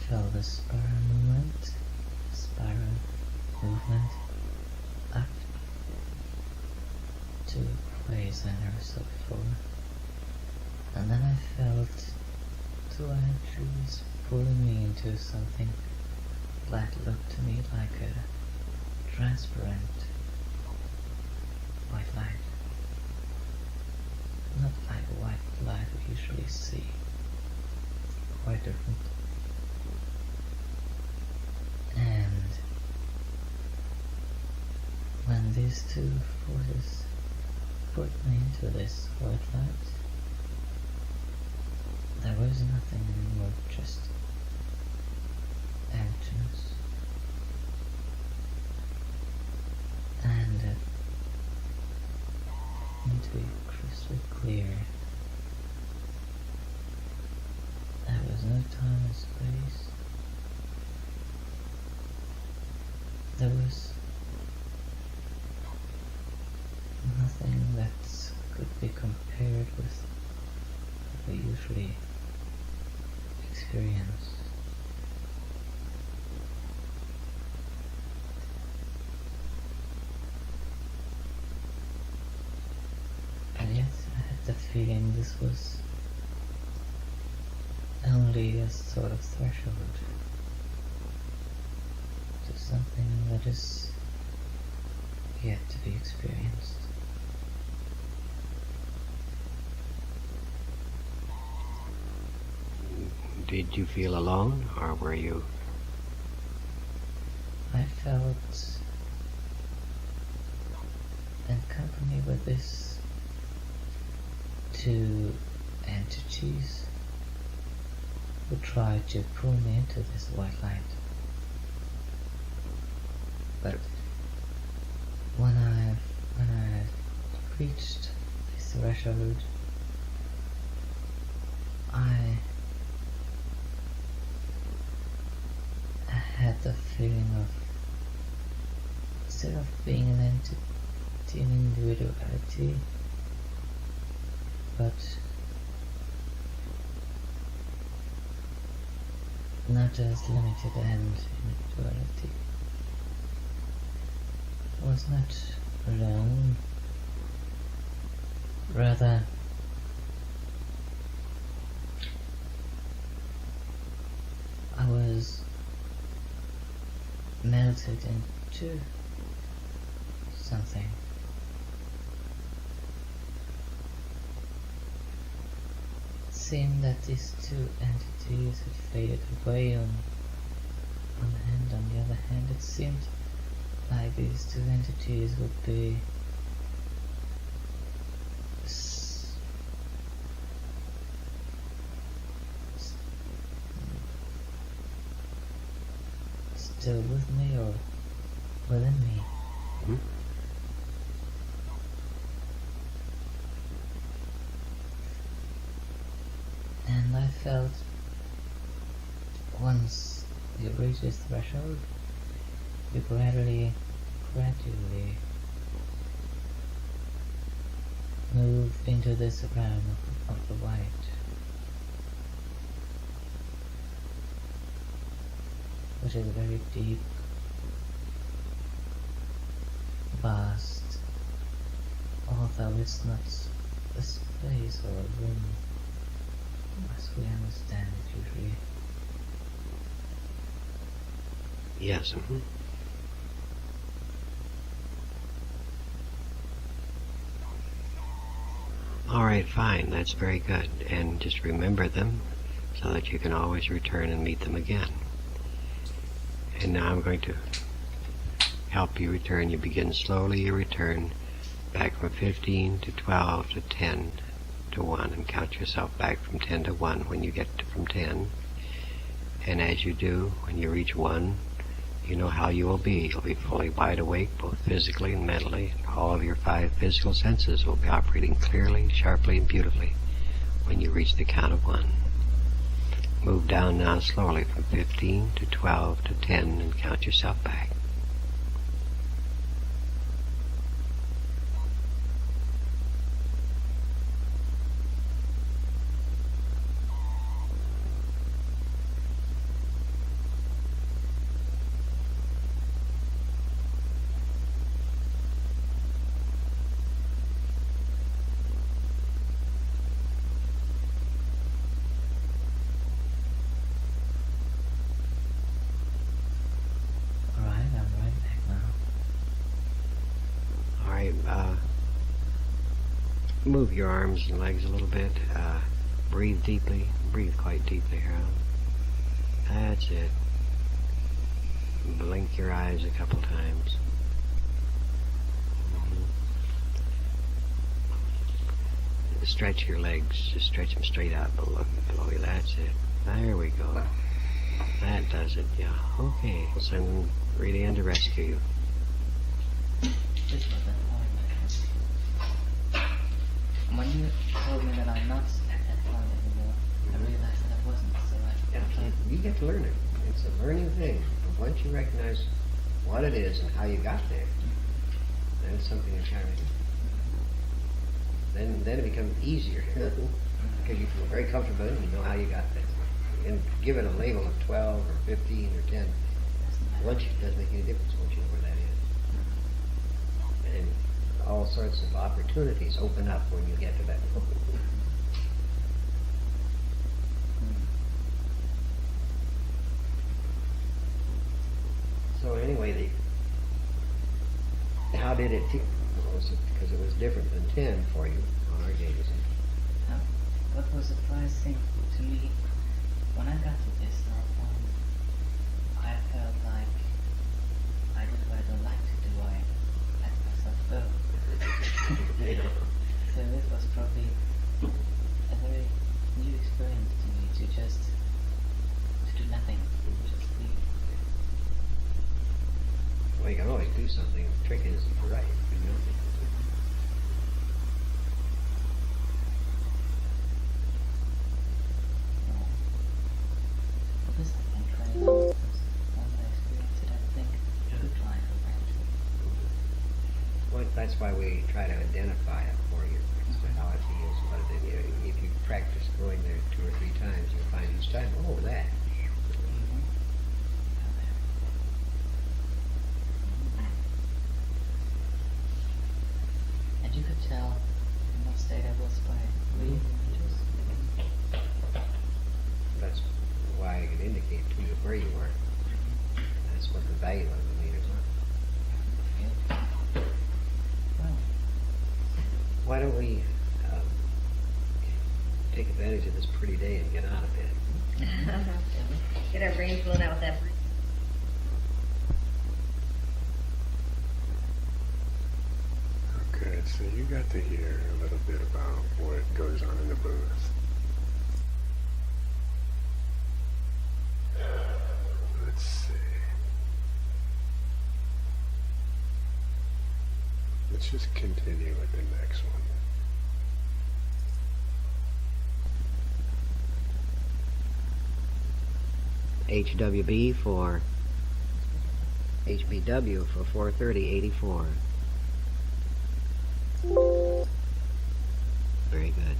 felt the spiral movement up to a place I never saw before. And then I felt two iron trees pulling me into something that looked to me like a transparent white light. Not like a white light we usually see. Quite different. And when these two forces put me into this white light, there was nothing anymore, just emptiness. And to be crystal clear, there was no time and space. There was nothing that could be compared with what we usually experience. And yet I had the feeling this was only a sort of threshold to something that is yet to be experienced. Did you feel alone, or were you? I felt in company with these two entities who tried to pull me into this white light. But when I reached this threshold, I had the feeling of, instead of being an entity, an individuality, but not as limited and individuality. I was not alone, rather I was melted into something. It seemed that these two entities had faded away on one hand. On the other hand, it seemed like these two entities would be still with me or within me. And I felt once you reach this threshold, you gradually move into this realm of the white, which is very deep, vast, although it's not a space or a room as we understand it usually. Yes. All right, fine. That's very good. And just remember them so that you can always return and meet them again. And now I'm going to help you return. You begin slowly. You return back from 15 to 12 to 10 to 1 and count yourself back from 10 to 1 when you get from 10. And as you do, when you reach 1, you know how you will be. You'll be fully wide awake, both physically and mentally. All of your 5 physical senses will be operating clearly, sharply, and beautifully. when you reach the count of 1. Move down now slowly from 15 to 12 to 10 and count yourself back. Alright, I'm right back now. Alright, move your arms and legs a little bit. Breathe deeply. Breathe quite deeply, Harold. That's it. Blink your eyes a couple times. Stretch your legs. Just stretch them straight out below you. That's it. There we go. That does it, yeah. Okay, so I'm really in to rescue you. This was that point. When you told me that I'm not at that point anymore, I realized that I wasn't, so I You get to learn it. It's a learning thing. But once you recognize what it is and how you got there, then it's something entirely different. Then it becomes easier because you feel very comfortable and you know how you got there. And give it a label of 12 or 15 or 10. Once it doesn't make any difference once you know where that is. And all sorts of opportunities open up when you get to that point. So anyway, how did it feel? Was it because it was different than 10 for you on our gauges? what was surprising to me when I got to this I felt like I did what I don't like to do. I let myself go. So it was probably a very new experience to me to do nothing, just leave. Well, you can always do something. The trick is right, you know. This I can try it out because once I experience it, I think I could try it eventually. Well, that's why we try to identify it for you, as to how it feels. But if you practice going there 2 or 3 times, you'll find each time, oh, that. And you could tell in what state I was by reading images. That's why I could indicate to you where you were. That's what the value of the meters are. Well, Why don't we take advantage of this pretty day and get out of bed? Get our brains blown out with that. Okay, so you got to hear a little bit about what goes on in the booth. Let's see. Let's just continue with the next one. HWB for HBW for 43084. Very good.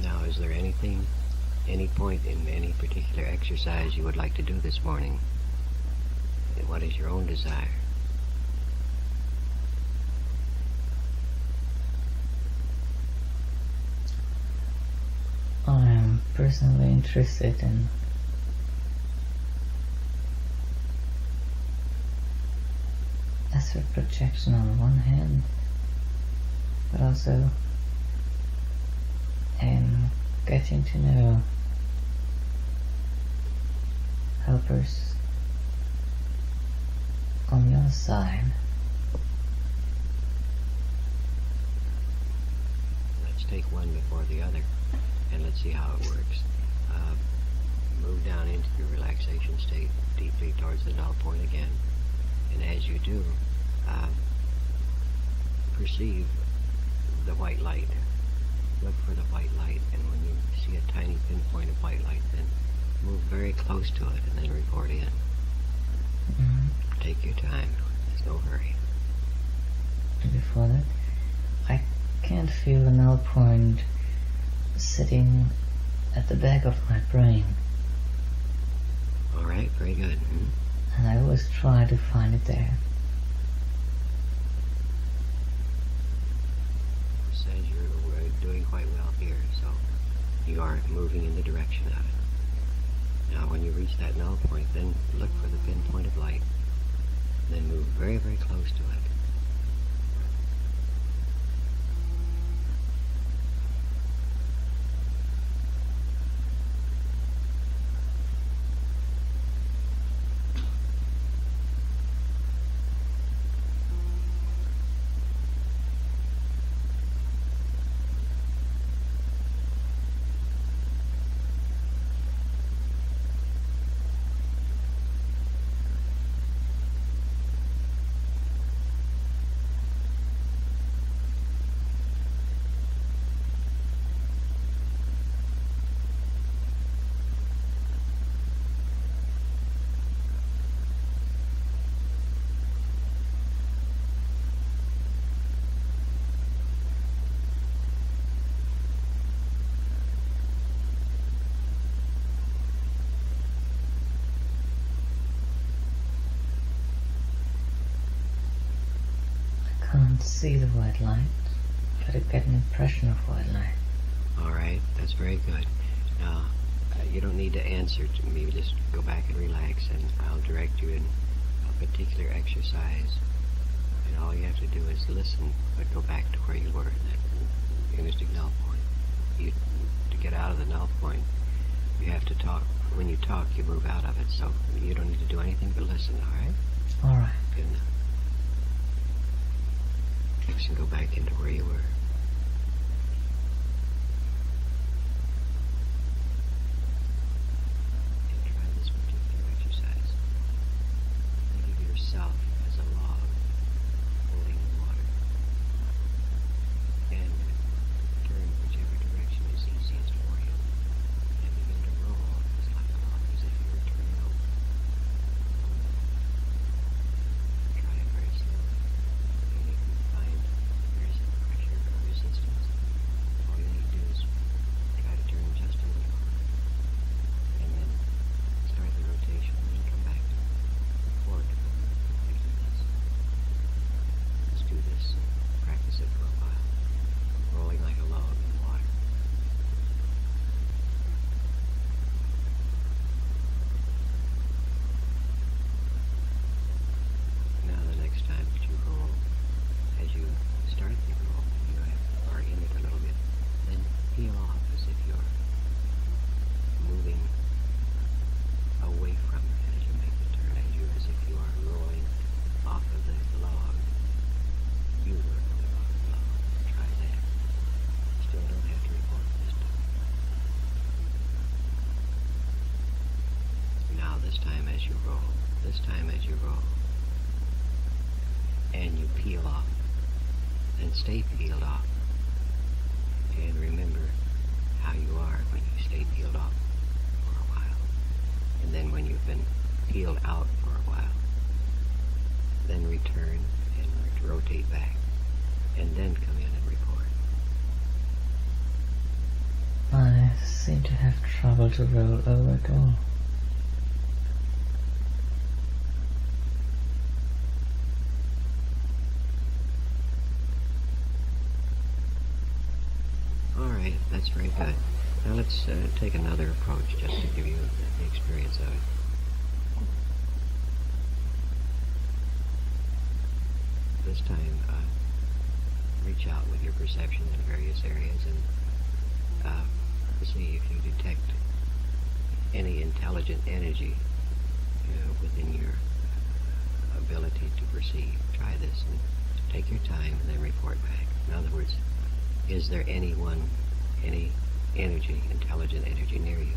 Now, is there anything, any point in any particular exercise you would like to do this morning? And what is your own desire? I am personally interested in astral projection on one hand, but also in getting to know helpers on your side. Let's take one before the other. and let's see how it works. Move down into your relaxation state deeply towards the null point again. And as you do, perceive the white light. Look for the white light, and when you see a tiny pinpoint of white light, then move very close to it and then report in. Take your time. There's no hurry. Before that, I can't feel the null point sitting at the back of my brain. All right, very good. And I always try to find it there. Says you're doing quite well here, so you are moving in the direction of it. Now, when you reach that null point, then look for the pinpoint of light. Then move very, very close to it. I can't see the white light, but I get an impression of white light. All right, that's very good. Now, you don't need to answer to me. Just go back and relax, and I'll direct you in a particular exercise. And all you have to do is listen, but go back to where you were in that mystic null point. To get out of the null point, you have to talk. When you talk, you move out of it, so you don't need to do anything but listen, all right? All right. Good enough. Next, and go back into where you were. And try this particular exercise. Think of yourself as a log floating in water. And turn whichever direction is easiest for you. And begin to roll just like a log, as if you were turning over. Try it very slowly. And if you find there is pressure or resistance, all you need to do is try to turn just a little. And then start the rotation and then come back forward like this. Let's do this. Practice it for a while. Rolling like a log in water. Now the next time that you roll, as you start the roll, you are in it a little bit, then peel off as if you're moving away from it as you make the turn, as if you are rolling off of the log. You were rolling off the log. Try that. Still don't have to report this time. Now this time as you roll, and you peel off, and stay peeled off, and remember how you are when you stay peeled off for a while, and then when you've been peeled out for a while, then return and rotate back, and then come in and report. I seem to have trouble to roll over at all. All right, that's very good. Now let's take another approach just to give you the experience of it. This time, reach out with your perception in various areas and see if you detect any intelligent energy within your ability to perceive. Try this and take your time and then report back. In other words, is there any energy, intelligent energy near you.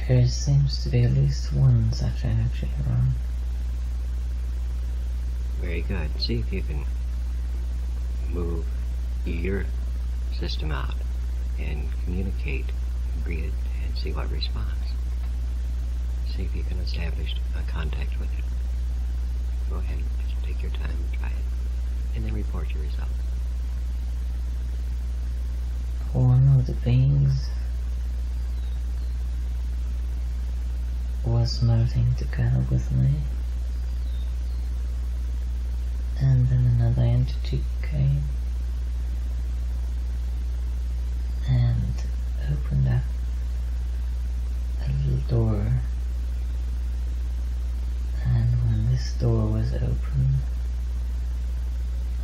There seems to be at least one such energy around. Very good. See if you can move your system out and communicate, read it, and see what responds. See if you can establish a contact with it. Go ahead, just take your time and try it, and then report your result. One of the beings was merging together with me, and then another entity came and opened up a little door, and when this door was open,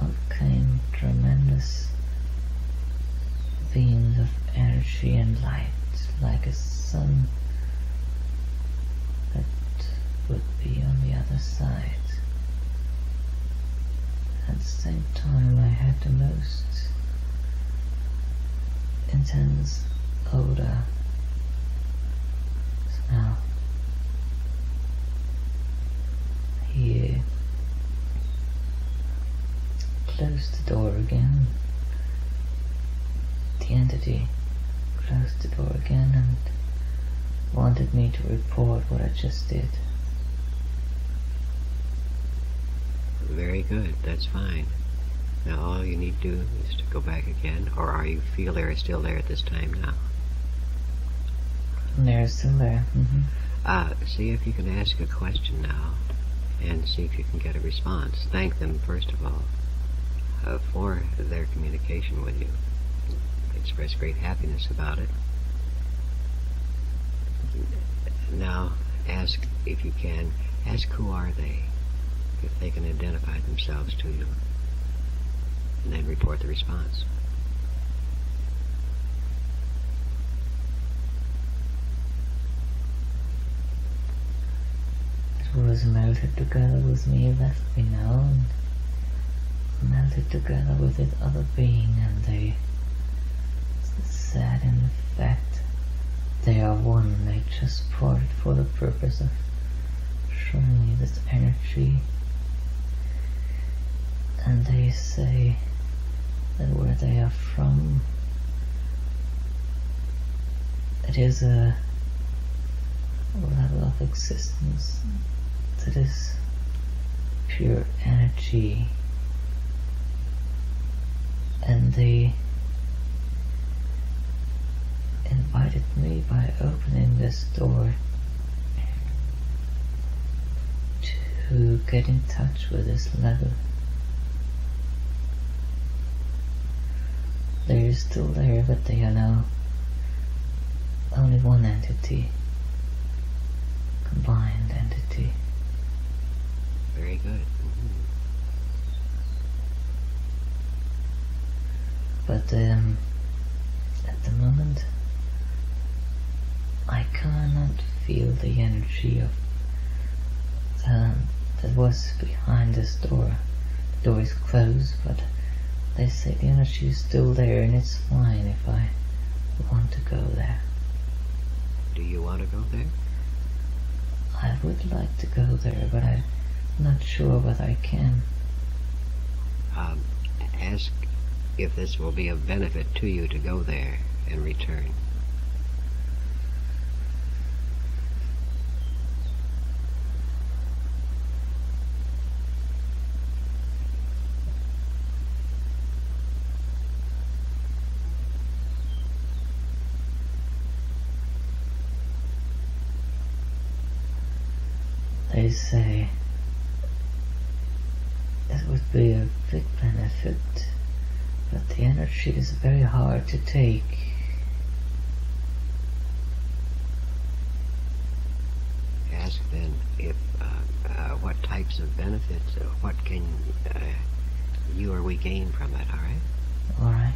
up came tremendous beams of energy and light, like a sun that would be on the other side. At the same time, I had the most intense odor. So now, he closed the door again. The entity closed the door again and wanted me to report what I just did. Very good, that's fine. Now all you need to do is to go back again, or are you feel they're still there at this time now? And they're still there. See if you can ask a question now, and see if you can get a response. Thank them, first of all, for their communication with you. Express great happiness about it. Now, ask, if you can, ask who are they, if they can identify themselves to you, and then report the response. It was melted together with me, left me now, and melted together with this other being, and they said in fact they are one. They just parted for the purpose of showing me this energy, and they say that where they are from, it is a level of existence that is pure energy, and they invited me by opening this door to get in touch with this level. They are still there, but they are now only one entity, combined entity. Very good. But at the moment, I cannot feel the energy of that was behind this door. The door is closed, but they say the energy is still there, and it's fine if I want to go there. Do you want to go there? I would like to go there, but I'm not sure whether I can. Ask if this will be of benefit to you to go there and return. They say it would be a big benefit, but the energy is very hard to take. Ask then if what types of benefits, what can you or we gain from it, all right? All right.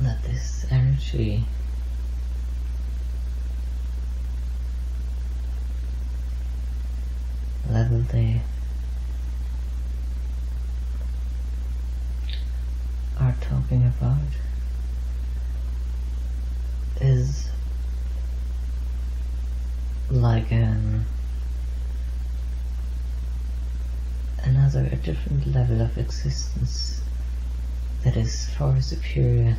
That this energy level they are talking about is like a different level of existence that is far superior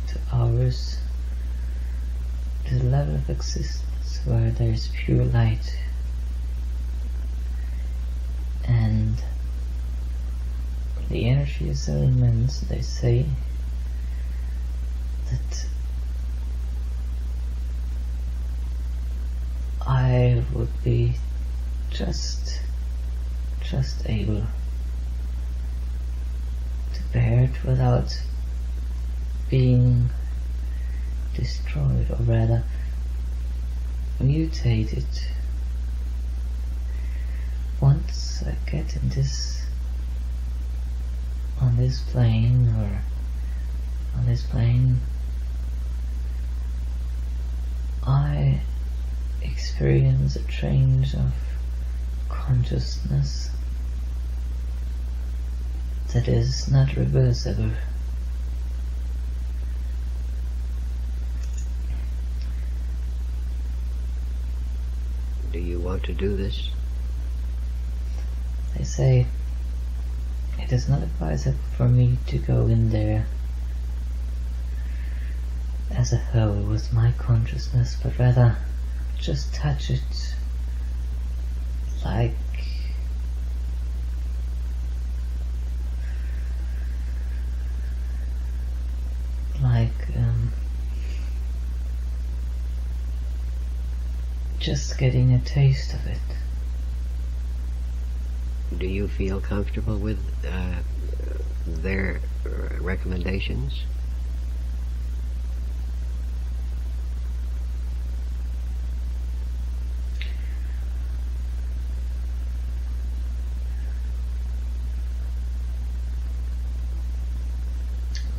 to ours. It is a level of existence where there is pure light, and the energy is so immense, they say, that I would be just able to bear it without being destroyed, or rather mutated. Once I get in on this plane, I experience a change of consciousness that is not reversible. Do you want to do this? They say it is not advisable for me to go in there as a whole with my consciousness, but rather just touch it like just getting a taste of it. Do you feel comfortable with their recommendations?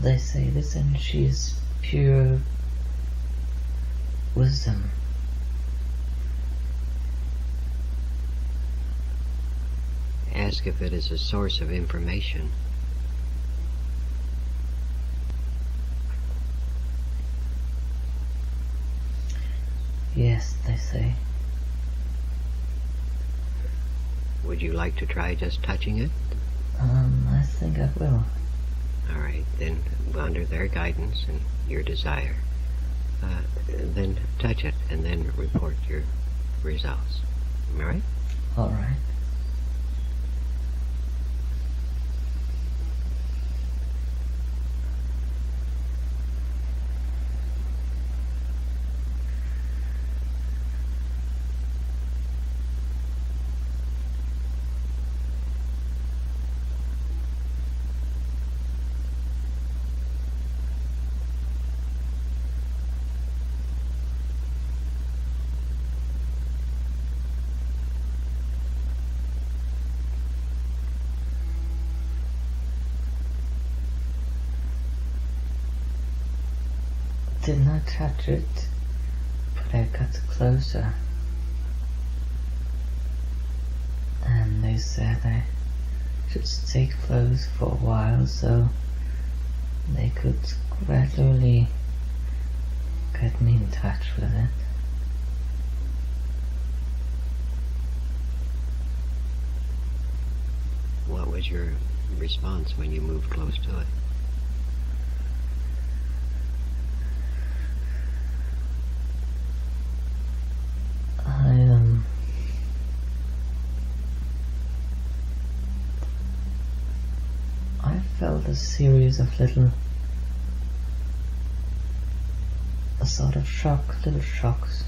They say this energy is pure wisdom. Ask if it is a source of information. Yes, they say. Would you like to try just touching it? I think I will. All right, then under their guidance and your desire, then touch it and then report your results. All right? All right. Did not touch it, but I got closer. And they said I should stay close for a while so they could gradually get me in touch with it. What was your response when you moved close to it? I felt a series of little shocks.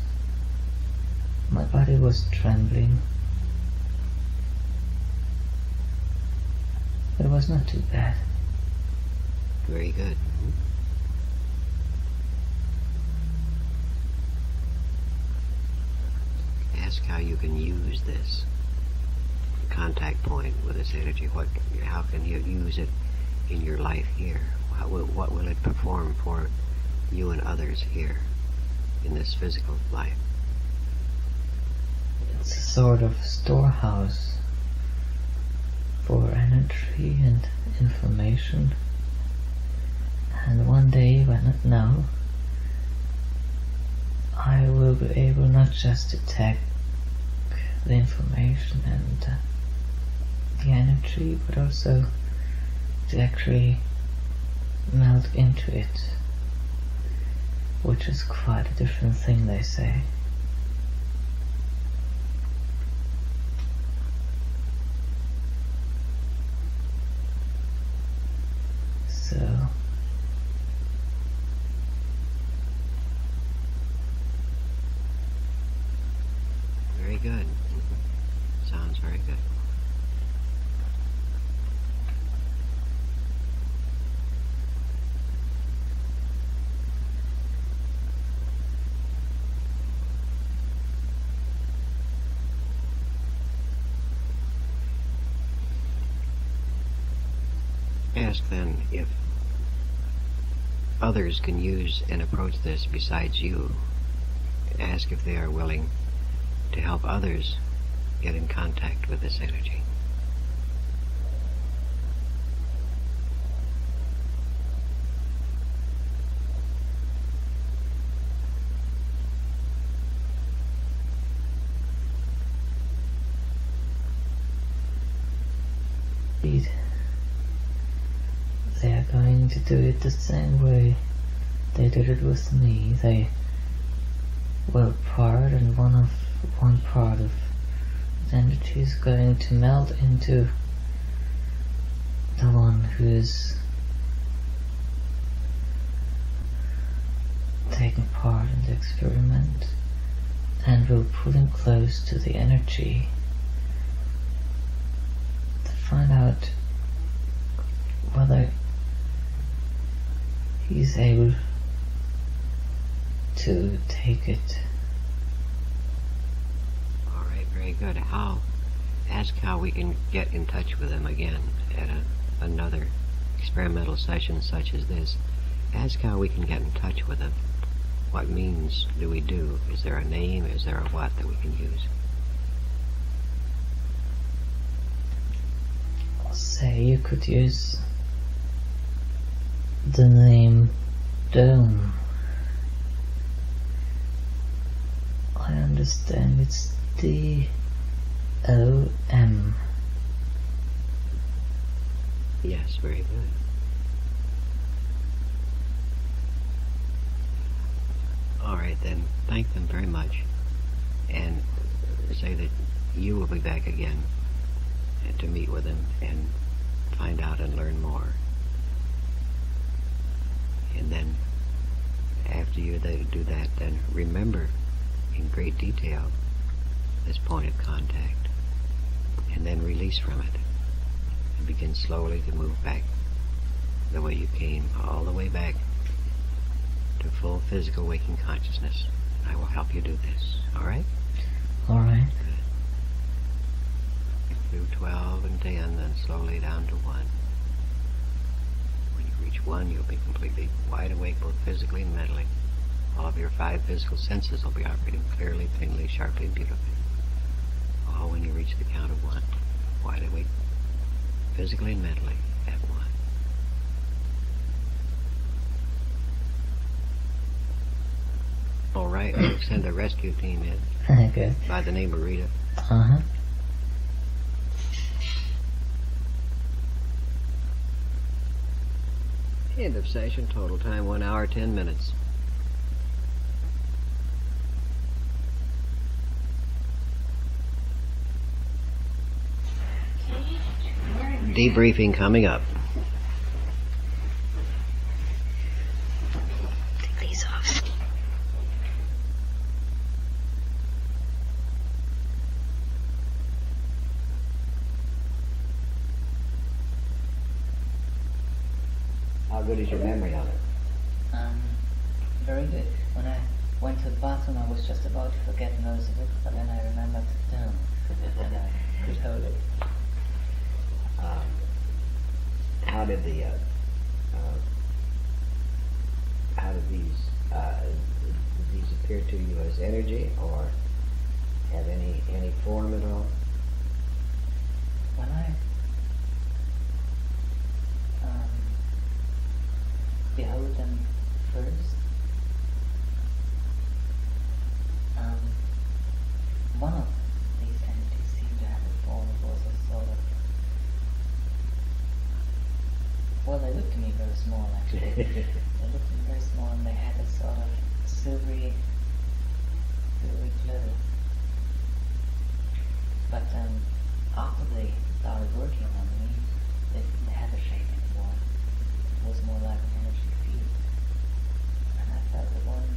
My body was trembling. But it was not too bad. Very good. Ask how you can use this contact point with this energy. How can you use it in your life here? What will it perform for you and others here in this physical life? It's a sort of storehouse for energy and information. And one day, when I know, I will be able not just to take the information and the energy, but also to actually melt into it, which is quite a different thing, they say. So very good. Sounds very good. Ask then if others can use and approach this besides you. Ask if they are willing to help others get in contact with this energy. indeed, going to do it the same way they did it with me. They were apart, and one part of the energy is going to melt into the one who is taking part in the experiment, and will pull him close to the energy to find out whether he's able to take it. All right, very good. Ask how we can get in touch with him again at another experimental session such as this. Ask how we can get in touch with him. What means do we do? Is there a name? Is there a what that we can use? Say you could use the name Dome. I understand it's D-O-M. Yes, very good. All right, then. Thank them very much, and say that you will be back again to meet with him and find out and learn more. And then, after you do that, then remember in great detail this point of contact, and then release from it, and begin slowly to move back the way you came, all the way back to full physical waking consciousness. I will help you do this. All right? All right. Good. Do 12 and 10, then slowly down to 1. When you reach 1, you'll be completely wide awake, both physically and mentally. All of your 5 physical senses will be operating clearly, cleanly, sharply, and beautifully. All when you reach the count of 1. Wide awake, physically and mentally, at 1. All right, I'll send a rescue team in Okay. by the name of Rita. Uh-huh. End of session, total time 1 hour, 10 minutes. Debriefing coming up. Take these off. How good is your memory on it? Very good. When I went to the bathroom, I was just about to forget most of it, but then I remembered Dome, and I could hold it. How did these appear to you as energy, or have any form at all? When I behold them first, one of these entities seemed to have a form. It was a sort of, well, they looked to me very small actually. They looked to me very small, and they had a sort of silvery glow. But after they started working on me, they didn't have a shape anymore. It was more like an energy field. And I felt the one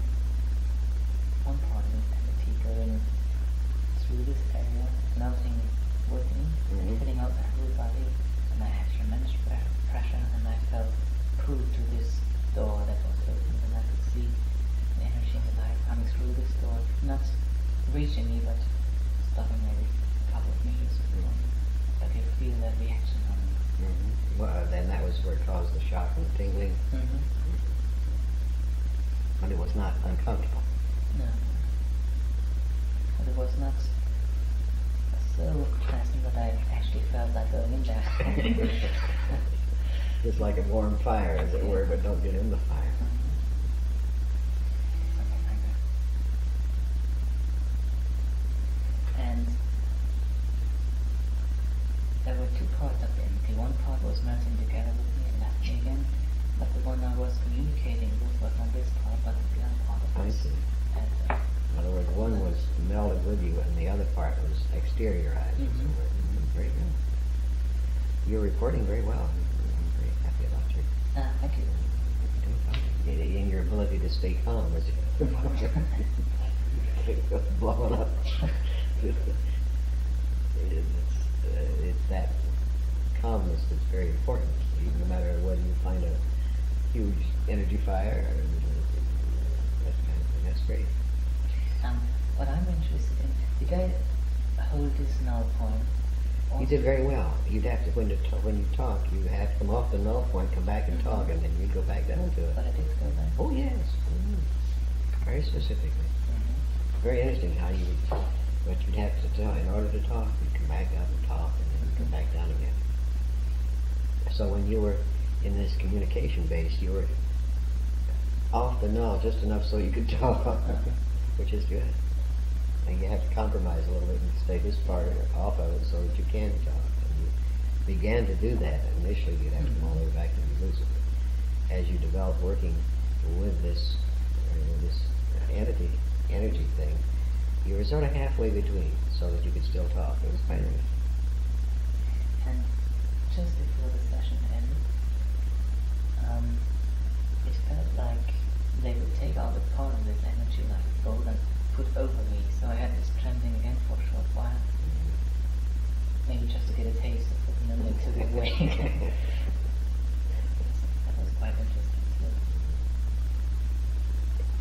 part of the entity going through this area, melting with me, filling out my whole body, and I had tremendous pressure, and I felt pulled to this door that was open, and I could see the energy and the light coming through this door, not reaching me, but stopping maybe a couple of meters from me. I could feel that reaction on me. Well, then that was where it caused the shock and the tingling. But it was not uncomfortable. No. But it was not so pleasant that I actually felt like going in there. Just like a warm fire, as it were, but don't get in the fire. Something like that. And there were 2 parts of the entity. One part was melting together with me and left me again, exteriorized. Very good. You're reporting very well. I'm very happy about you. Thank you. In your ability to stay calm as you blowing up. It's that calmness that's very important. No matter whether you find a huge energy fire or that kind of thing. That's great. What I'm interested in, did I hold this null point? You did very well. You'd have to, when you talk, you have to come off the null point, come back and talk, and then you'd go back down to it. But I did go back. Oh, yes. Very specifically. Very interesting how you would talk. But you'd have to talk. In order to talk, you'd come back up and talk, and then come back down again. So when you were in this communication base, you were off the null just enough so you could talk, which is good. And you have to compromise a little bit and stay this part off of it so that you can talk. And you began to do that. Initially, you'd have to come all the way back to the lucid. As you develop working with this energy thing, you were sort of halfway between so that you could still talk. It was quite interesting. And just before the session ended, it felt like they would take out a part of this energy like gold and put over me, so I had this trembling again for a short while. Maybe just to get a taste of it, and then they took it away. That was quite interesting too.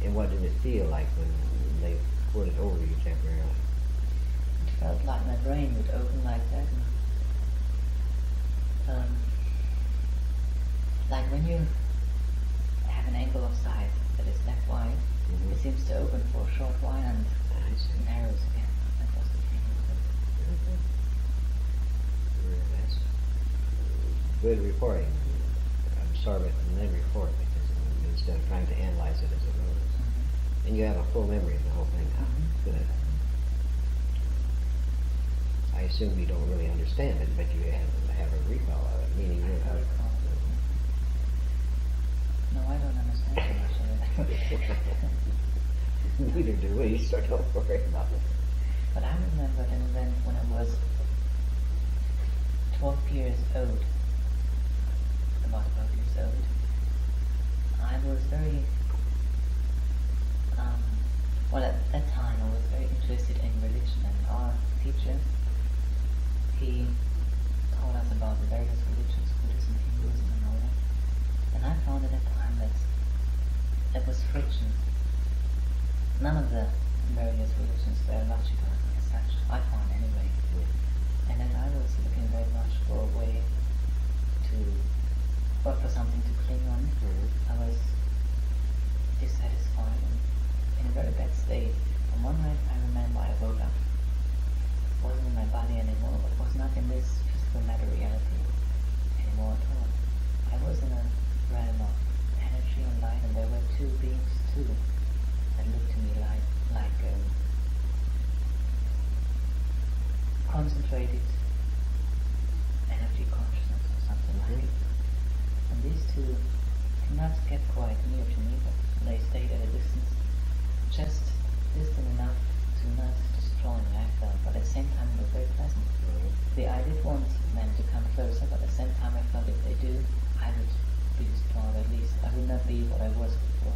And what did it feel like when they put it over you temporarily? It felt like my brain would open like that. And, like when you have an angle of sight that is that wide, it seems to open for a short while and narrows again. That was the feeling of it. That's good reporting. Absorb it and then report, because instead of trying to analyze it as it goes. And you have a full memory of the whole thing now. Good. I assume you don't really understand it, but you have a recall of it, meaning you have No, I don't understand so much of it. Neither do we, so don't worry about it. But I remember an event when I was 12 years old, about 12 years old. I was very, well at that time I was very interested in religion, and our teacher, he taught us about the various religions, Buddhism, Hinduism and all that. And I found at that time that there was friction. None of the various religions were logical as such, I found anyway. And then I was looking very much for a way to, or for something to cling on. I was dissatisfied and in a very bad state. And one night I remember I woke up. It wasn't in my body anymore, but was not in this physical matter reality anymore at all. I was in a realm of energy and light, and there were two beings too that looked to me like concentrated energy consciousness or something like it. And these two did not get quite near to me, but they stayed at a distance, just distant enough to not destroy me, I felt, but at the same time it was very pleasant. I did want them to come closer, but at the same time I felt if they do, I would be destroyed. At least I would not be what I was before.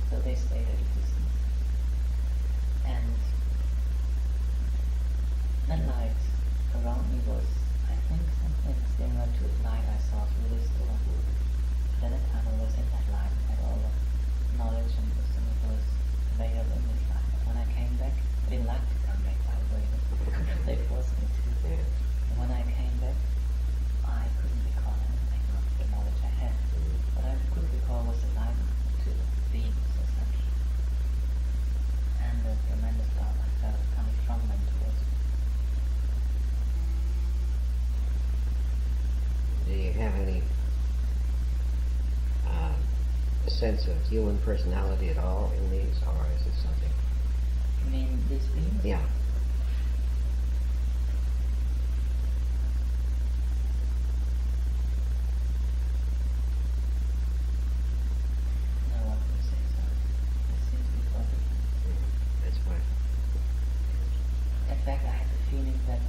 So they stayed at a distance. And the light around me was, I think, something similar to the light I saw through this door. But at that time I was in that light, I had all the knowledge and wisdom that was available in this light. But when I came back, I didn't like to come back, by the way. They forced me to. And when I came back, I couldn't recall anything of the knowledge I had. What I could recall was the light to beings or such. And the tremendous love I felt coming from them towards me. Do you have any sense of human personality at all in these, or is it something? You mean these beings? Yeah. No, I wouldn't say so. It seems to be perfect. That's fine. In fact, I had the feeling that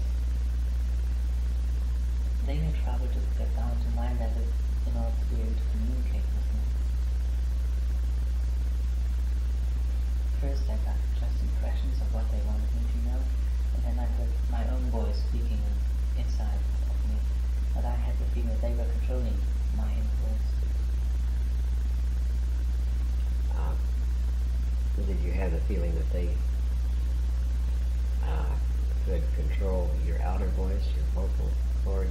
first I got just impressions of what they wanted me to know, and then I heard my own voice speaking inside of me, but I had the feeling that they were controlling my influence. Did you have the feeling that they could control your outer voice, your vocal cords?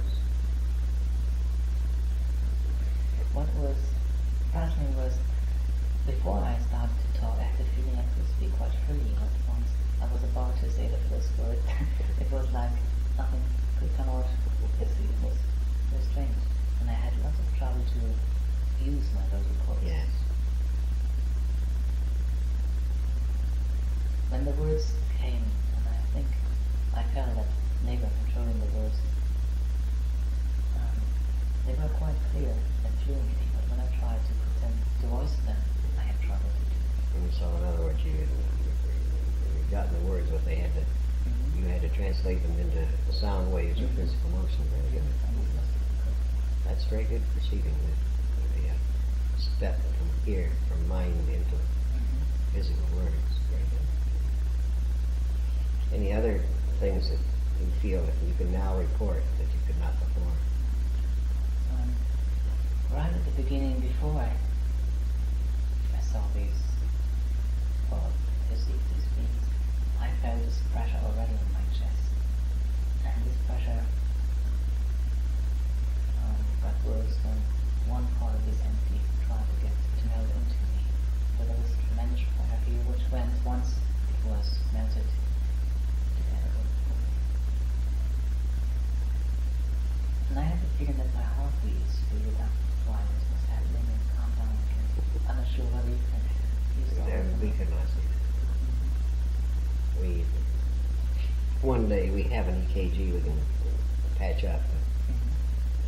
What was fascinating was, before I started to talk, I had the feeling I could speak quite freely, but once I was about to say the first word, it was like nothing could come out. It was very strange, and I had lots of trouble to use my vocal cords. Yes. When the words came, and I think I felt that they were controlling the words, they were quite clear and fluently, but when I tried to put them, to voice them, I had trouble to do. And so, in other words, you got the words, but they had to, you had to translate them into sound waves or physical motion. Very good. That's very good perceiving the step from here, from mind into physical words. Very good. Any other things that you feel that you can now report that you could not before? Right at the beginning, before I saw these, or perceived these beings, I felt this pressure already on my chest. And this pressure got worse when one part of this entity tried to get to melt into me. So there was tremendous pressure here, which went once it was melted together. And I had the feeling that my heartbeat speeded up while this was happening and calmed down again. I'm not sure whether you can use that. We could not see that. One day we have an EKG we can patch up.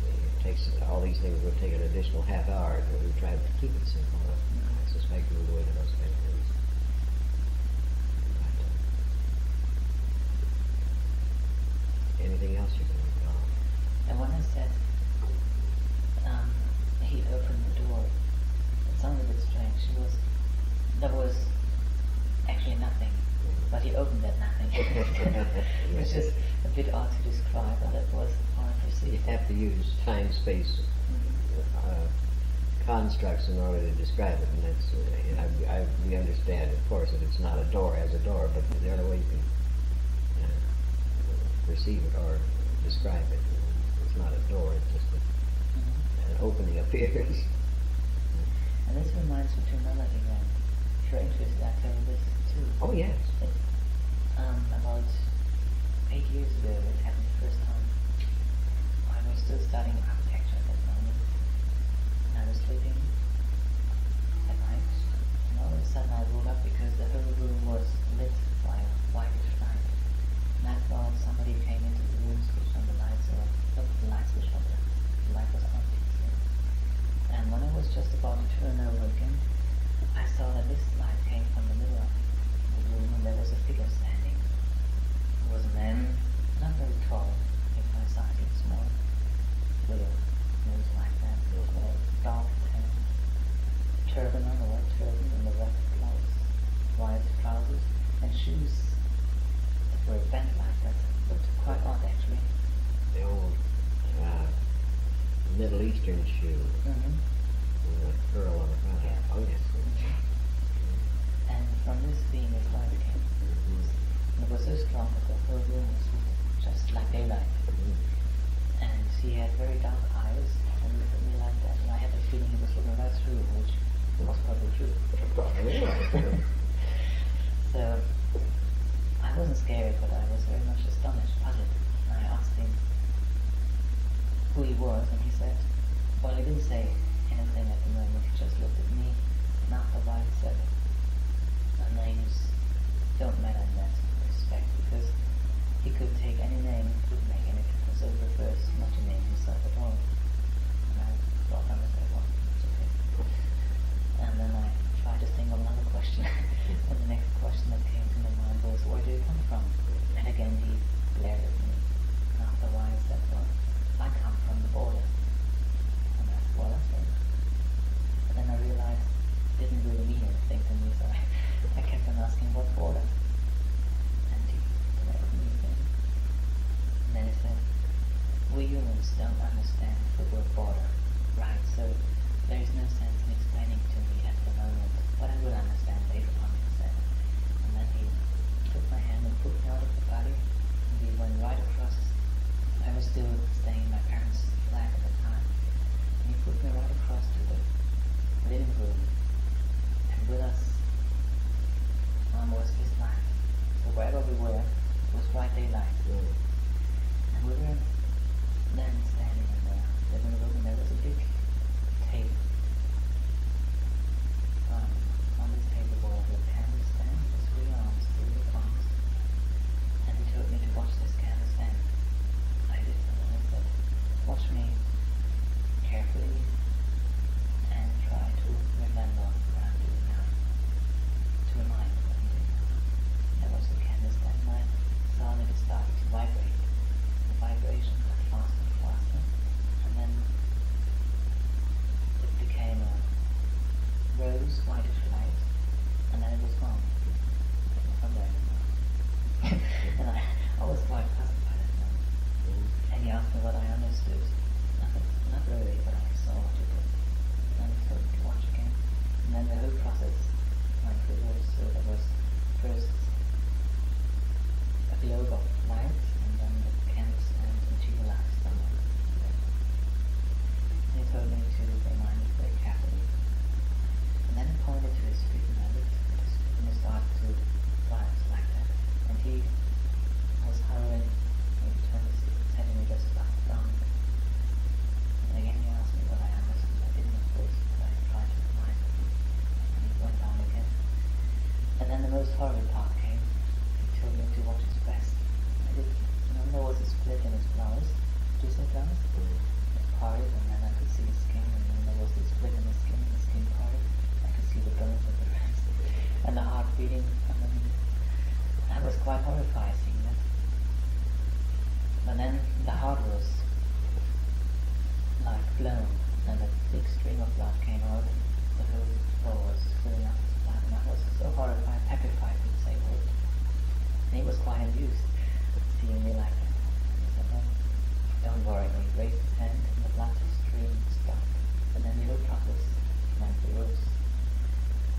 It takes all these things would take an additional half hour, and we try to keep it simple. I suspect we would in those kind of things. Anything else you can recall? And when I said he opened the door, it sounded a bit strange. There was actually nothing, but he opened that nothing, which is a bit odd to describe, but that was how I perceived You it. have to use time-space constructs in order to describe it, and that's we understand, of course, that it's not a door as a door, but the other way you can perceive it or describe it. It's not a door; it's just an opening appears. And this reminds me to another event. If you're interested, I'll tell you this too. Oh yes. About 8 years ago, it happened the first time. I was still studying architecture at that moment, and I was sleeping at night, and all of a sudden I woke up because the whole room was lit by a whitish light. And I thought somebody came into the room, switched on the lights, or the light switched on, the light was on. And when I was just about to turn over again, I saw that this light came from the middle of the room, and there was a figure standing. It was a man, not very tall, if my size is small, with a nose like that, with a dark tan, turban on, a white turban, and a red blouse, white trousers, and shoes that were bent like that. Looked quite odd, actually. The old Middle Eastern shoe with a curl on the front. Yeah. Oh yes. And from this being, his light came. And it was so strong that the whole room was just like daylight. And he had very dark eyes and looked at me like that. And I had the feeling he was looking right through, which was probably true. So I wasn't scared, but I was very much astonished, puzzled. And I asked him who he was, and he said, well, he didn't say anything at the moment. He just looked at me, and after a while he said, our names don't matter in that respect, because he could take any name, it wouldn't make any difference. It refers not to name himself at all. And I thought, well, it's okay. And then I tried to think of another question. And the next question that came to my mind was, where do you come from? And again he glared at me. And after a while I said, well, I come from the border. And I said, well, that's right. And then I realized it didn't really mean anything. daylight. And we were then standing in the living room, and there was a big table. On this table was a candle stand with 3 arms, 3 big arms. And he told me to watch this candle stand. I did so, and he said, watch me carefully and try to remember what I'm doing now. To remind what I'm doing now. There was the candle stand, and I saw that it started to vibrate. The vibration got faster and faster, and then it became a rose whitish light, and then it was gone. From there. And I was quite puzzled by that moment. And he asked me what I understood. Nothing, not really, but I saw what he did. And then he told me to watch again. And then the whole process went through. So there was first a globe of light, and then the candle stand materialized somewhere. And he told me to remind it very carefully. And then he pointed to his feet, and I looked at his feet, and it started to rise like that. And he was hovering maybe 20 feet, setting me just about down. And again he asked me what I understood. I didn't at first, but I tried to remind him. And he went down again. And then the most horrible part came. He told me to watch his breast. I did, there was a split in his blouse. Did you say blouse? It parted, and then I could see his skin, and then there was this split in the skin parted. I could see the bones of the breast, and the heart beating underneath. I was quite horrified seeing that. But then the heart was like blown, and a big stream of blood came out, and the whole floor was filling up with blood, and I was so horrified, petrified to say a word. And he was quite amused seeing me like that. He said, "No, don't worry." And he raised his hand, and the blood stream stopped. And then the whole process went reverse.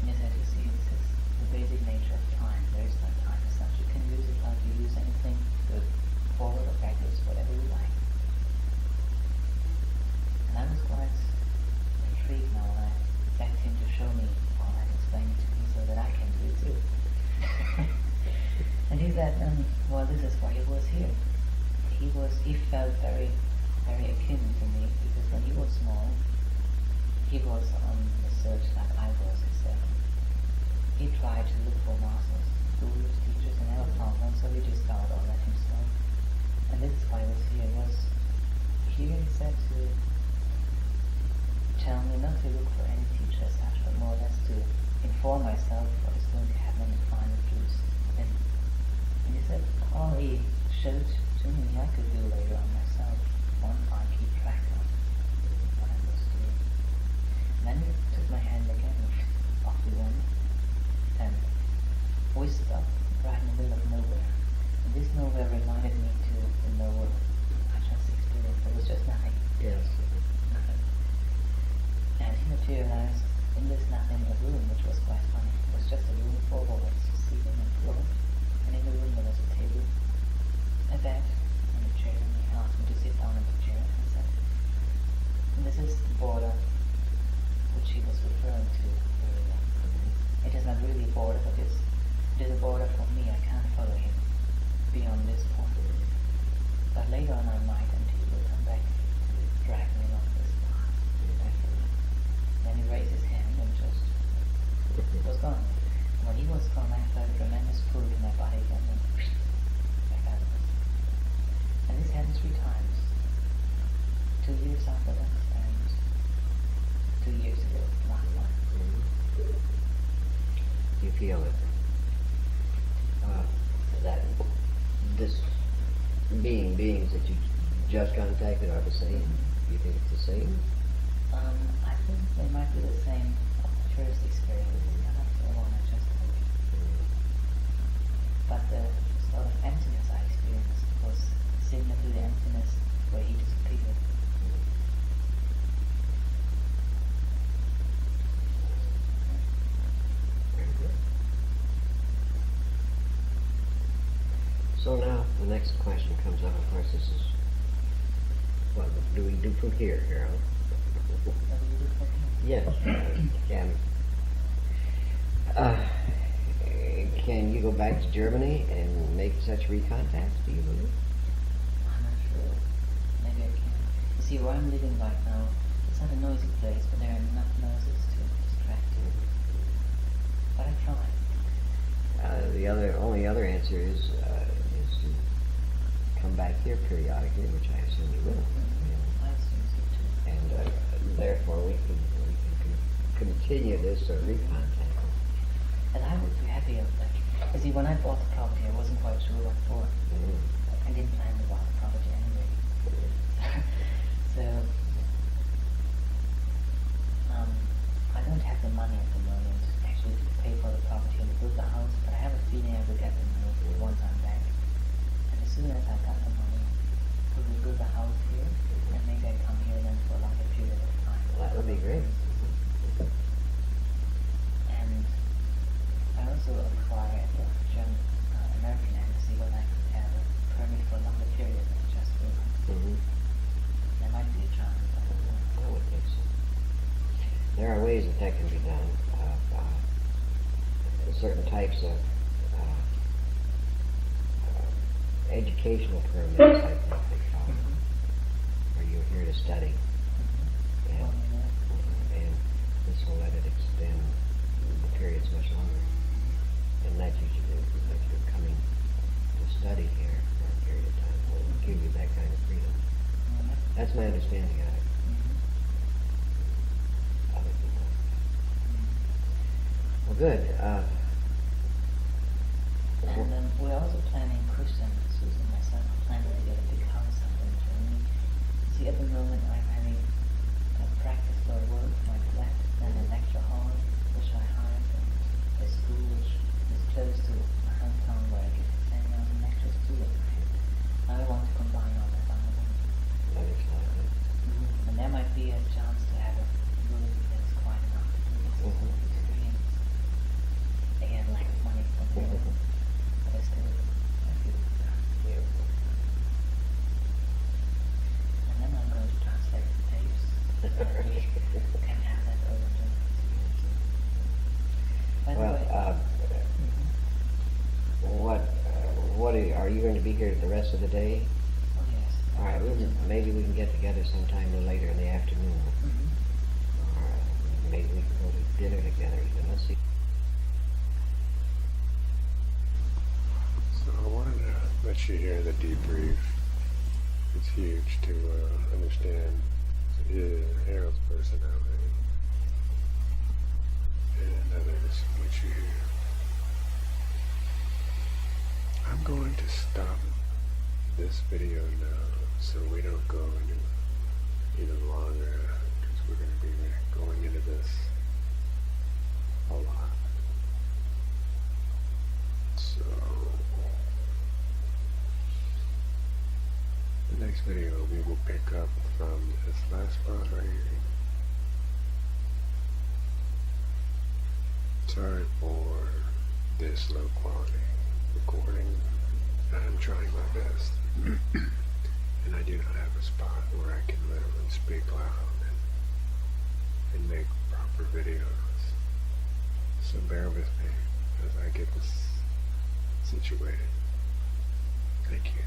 And he said, "You see, this is the basic nature of time. There is no time as such. You can use it like you use anything, good, forward or backwards, whatever you like." And I was quite intrigued now, and I begged him to show me all that, explain it to me so that I can do it too. And he said, well, this is why he was here. He felt very, very akin to me, because when he was small, he was on the search like I was, he said. He tried to look for masters, gurus, teachers, and never found one, so he discovered all that himself. And this is why he was here. He was here, he said, to tell me not to look for any teacher as such, but more or less to inform myself what is going to happen in the final truth. And he said, all he showed to me I could do later on myself, once I keep track of what I was doing. And then he took my hand again, off we went, and we stopped right in the middle of nowhere. And this nowhere reminded me to the nowhere I just experienced. There was just nothing. Yes. Nothing. And he materialized in this nothing, a room, which was quite funny. It was just a room, 4 walls, ceiling and floor. And in the room there was a table, a bed, and a chair. And he asked me to sit down in the chair, and said, and this is the border which he was referring to earlier. It is not really a border, but it is a border for me. I can't follow him beyond this point. But later on I might, and he will come back to drag me along this path. Then he raised his hand and just was gone. And when he was gone, I felt a tremendous pull in my body again, and back out of it. And this happened 3 times. 2 years after that, and 2 years ago, last one. You feel it. That this beings that you just contacted are the same. You think it's the same? I think they might be the same first experience, not the one I just told you. But the sort of emptiness I experienced was similar to the emptiness where he disappeared. Very good. So now the next question comes up. Of course, this is what do we do from here, Harold? Yes. Can you go back to Germany and make such recontact, do you believe? I'm not sure. Maybe I can. You see, where I'm living right now, it's not a noisy place, but there are enough noises to distract you. But I try. The only other answer is to come back here periodically, which I assume you will. I assume so too. And therefore we can continue this recontact. And I would be happy of that. You see, when I bought the property, I wasn't quite sure what for. I didn't plan to buy the property anyway. So, I don't have the money at the moment actually to pay for the property and to build the house, but I have a feeling I will get the money once I'm back. And as soon as I got the money, we will build the house here, and maybe I come here then for a longer period of time. That would be great. And I also inquire at the German American embassy whether I could have a permit for a longer period than just for a month. There might be a chance. I would think so. There are ways that can be done. Certain types of educational permits, I think they call them, where you're here to study. And this will let it extend the periods much longer. And that's usually because you're coming to study here for a period of time. Will give you that kind of freedom. That's my understanding of it. Other people. Well, good. And we're also planning, Christian, Susan, and myself, are planning to get a big house out in Germany. See, at the moment I'm having a practice for work, my flat, then a lecture hall, which I hired, and a school which is close to my hometown where I give seminars and lectures too. Now I want to combine all that under one. That is fine. And there might be a chance to have a room that's quite enough to do this experience. Again, lack of money from here. But I still, I feel Beautiful. and then I'm going to translate the tapes. And we can have that over to By the Well, way, what are you going to be here the rest of the day? oh yes. All right, maybe we can get together sometime later in the afternoon. Or maybe we can go to dinner together. Let's see. So I wanted to let you hear the debrief. It's huge to understand Harold's personality and others which you hear. I'm going to stop this video now so we don't go any even longer because we're going to be going into this a lot. So the next video we will pick up from this last spot right here. Sorry for this low quality recording. I'm trying my best. And I do not have a spot where I can literally speak loud and make proper videos. So bear with me as I get this situated. Thank you.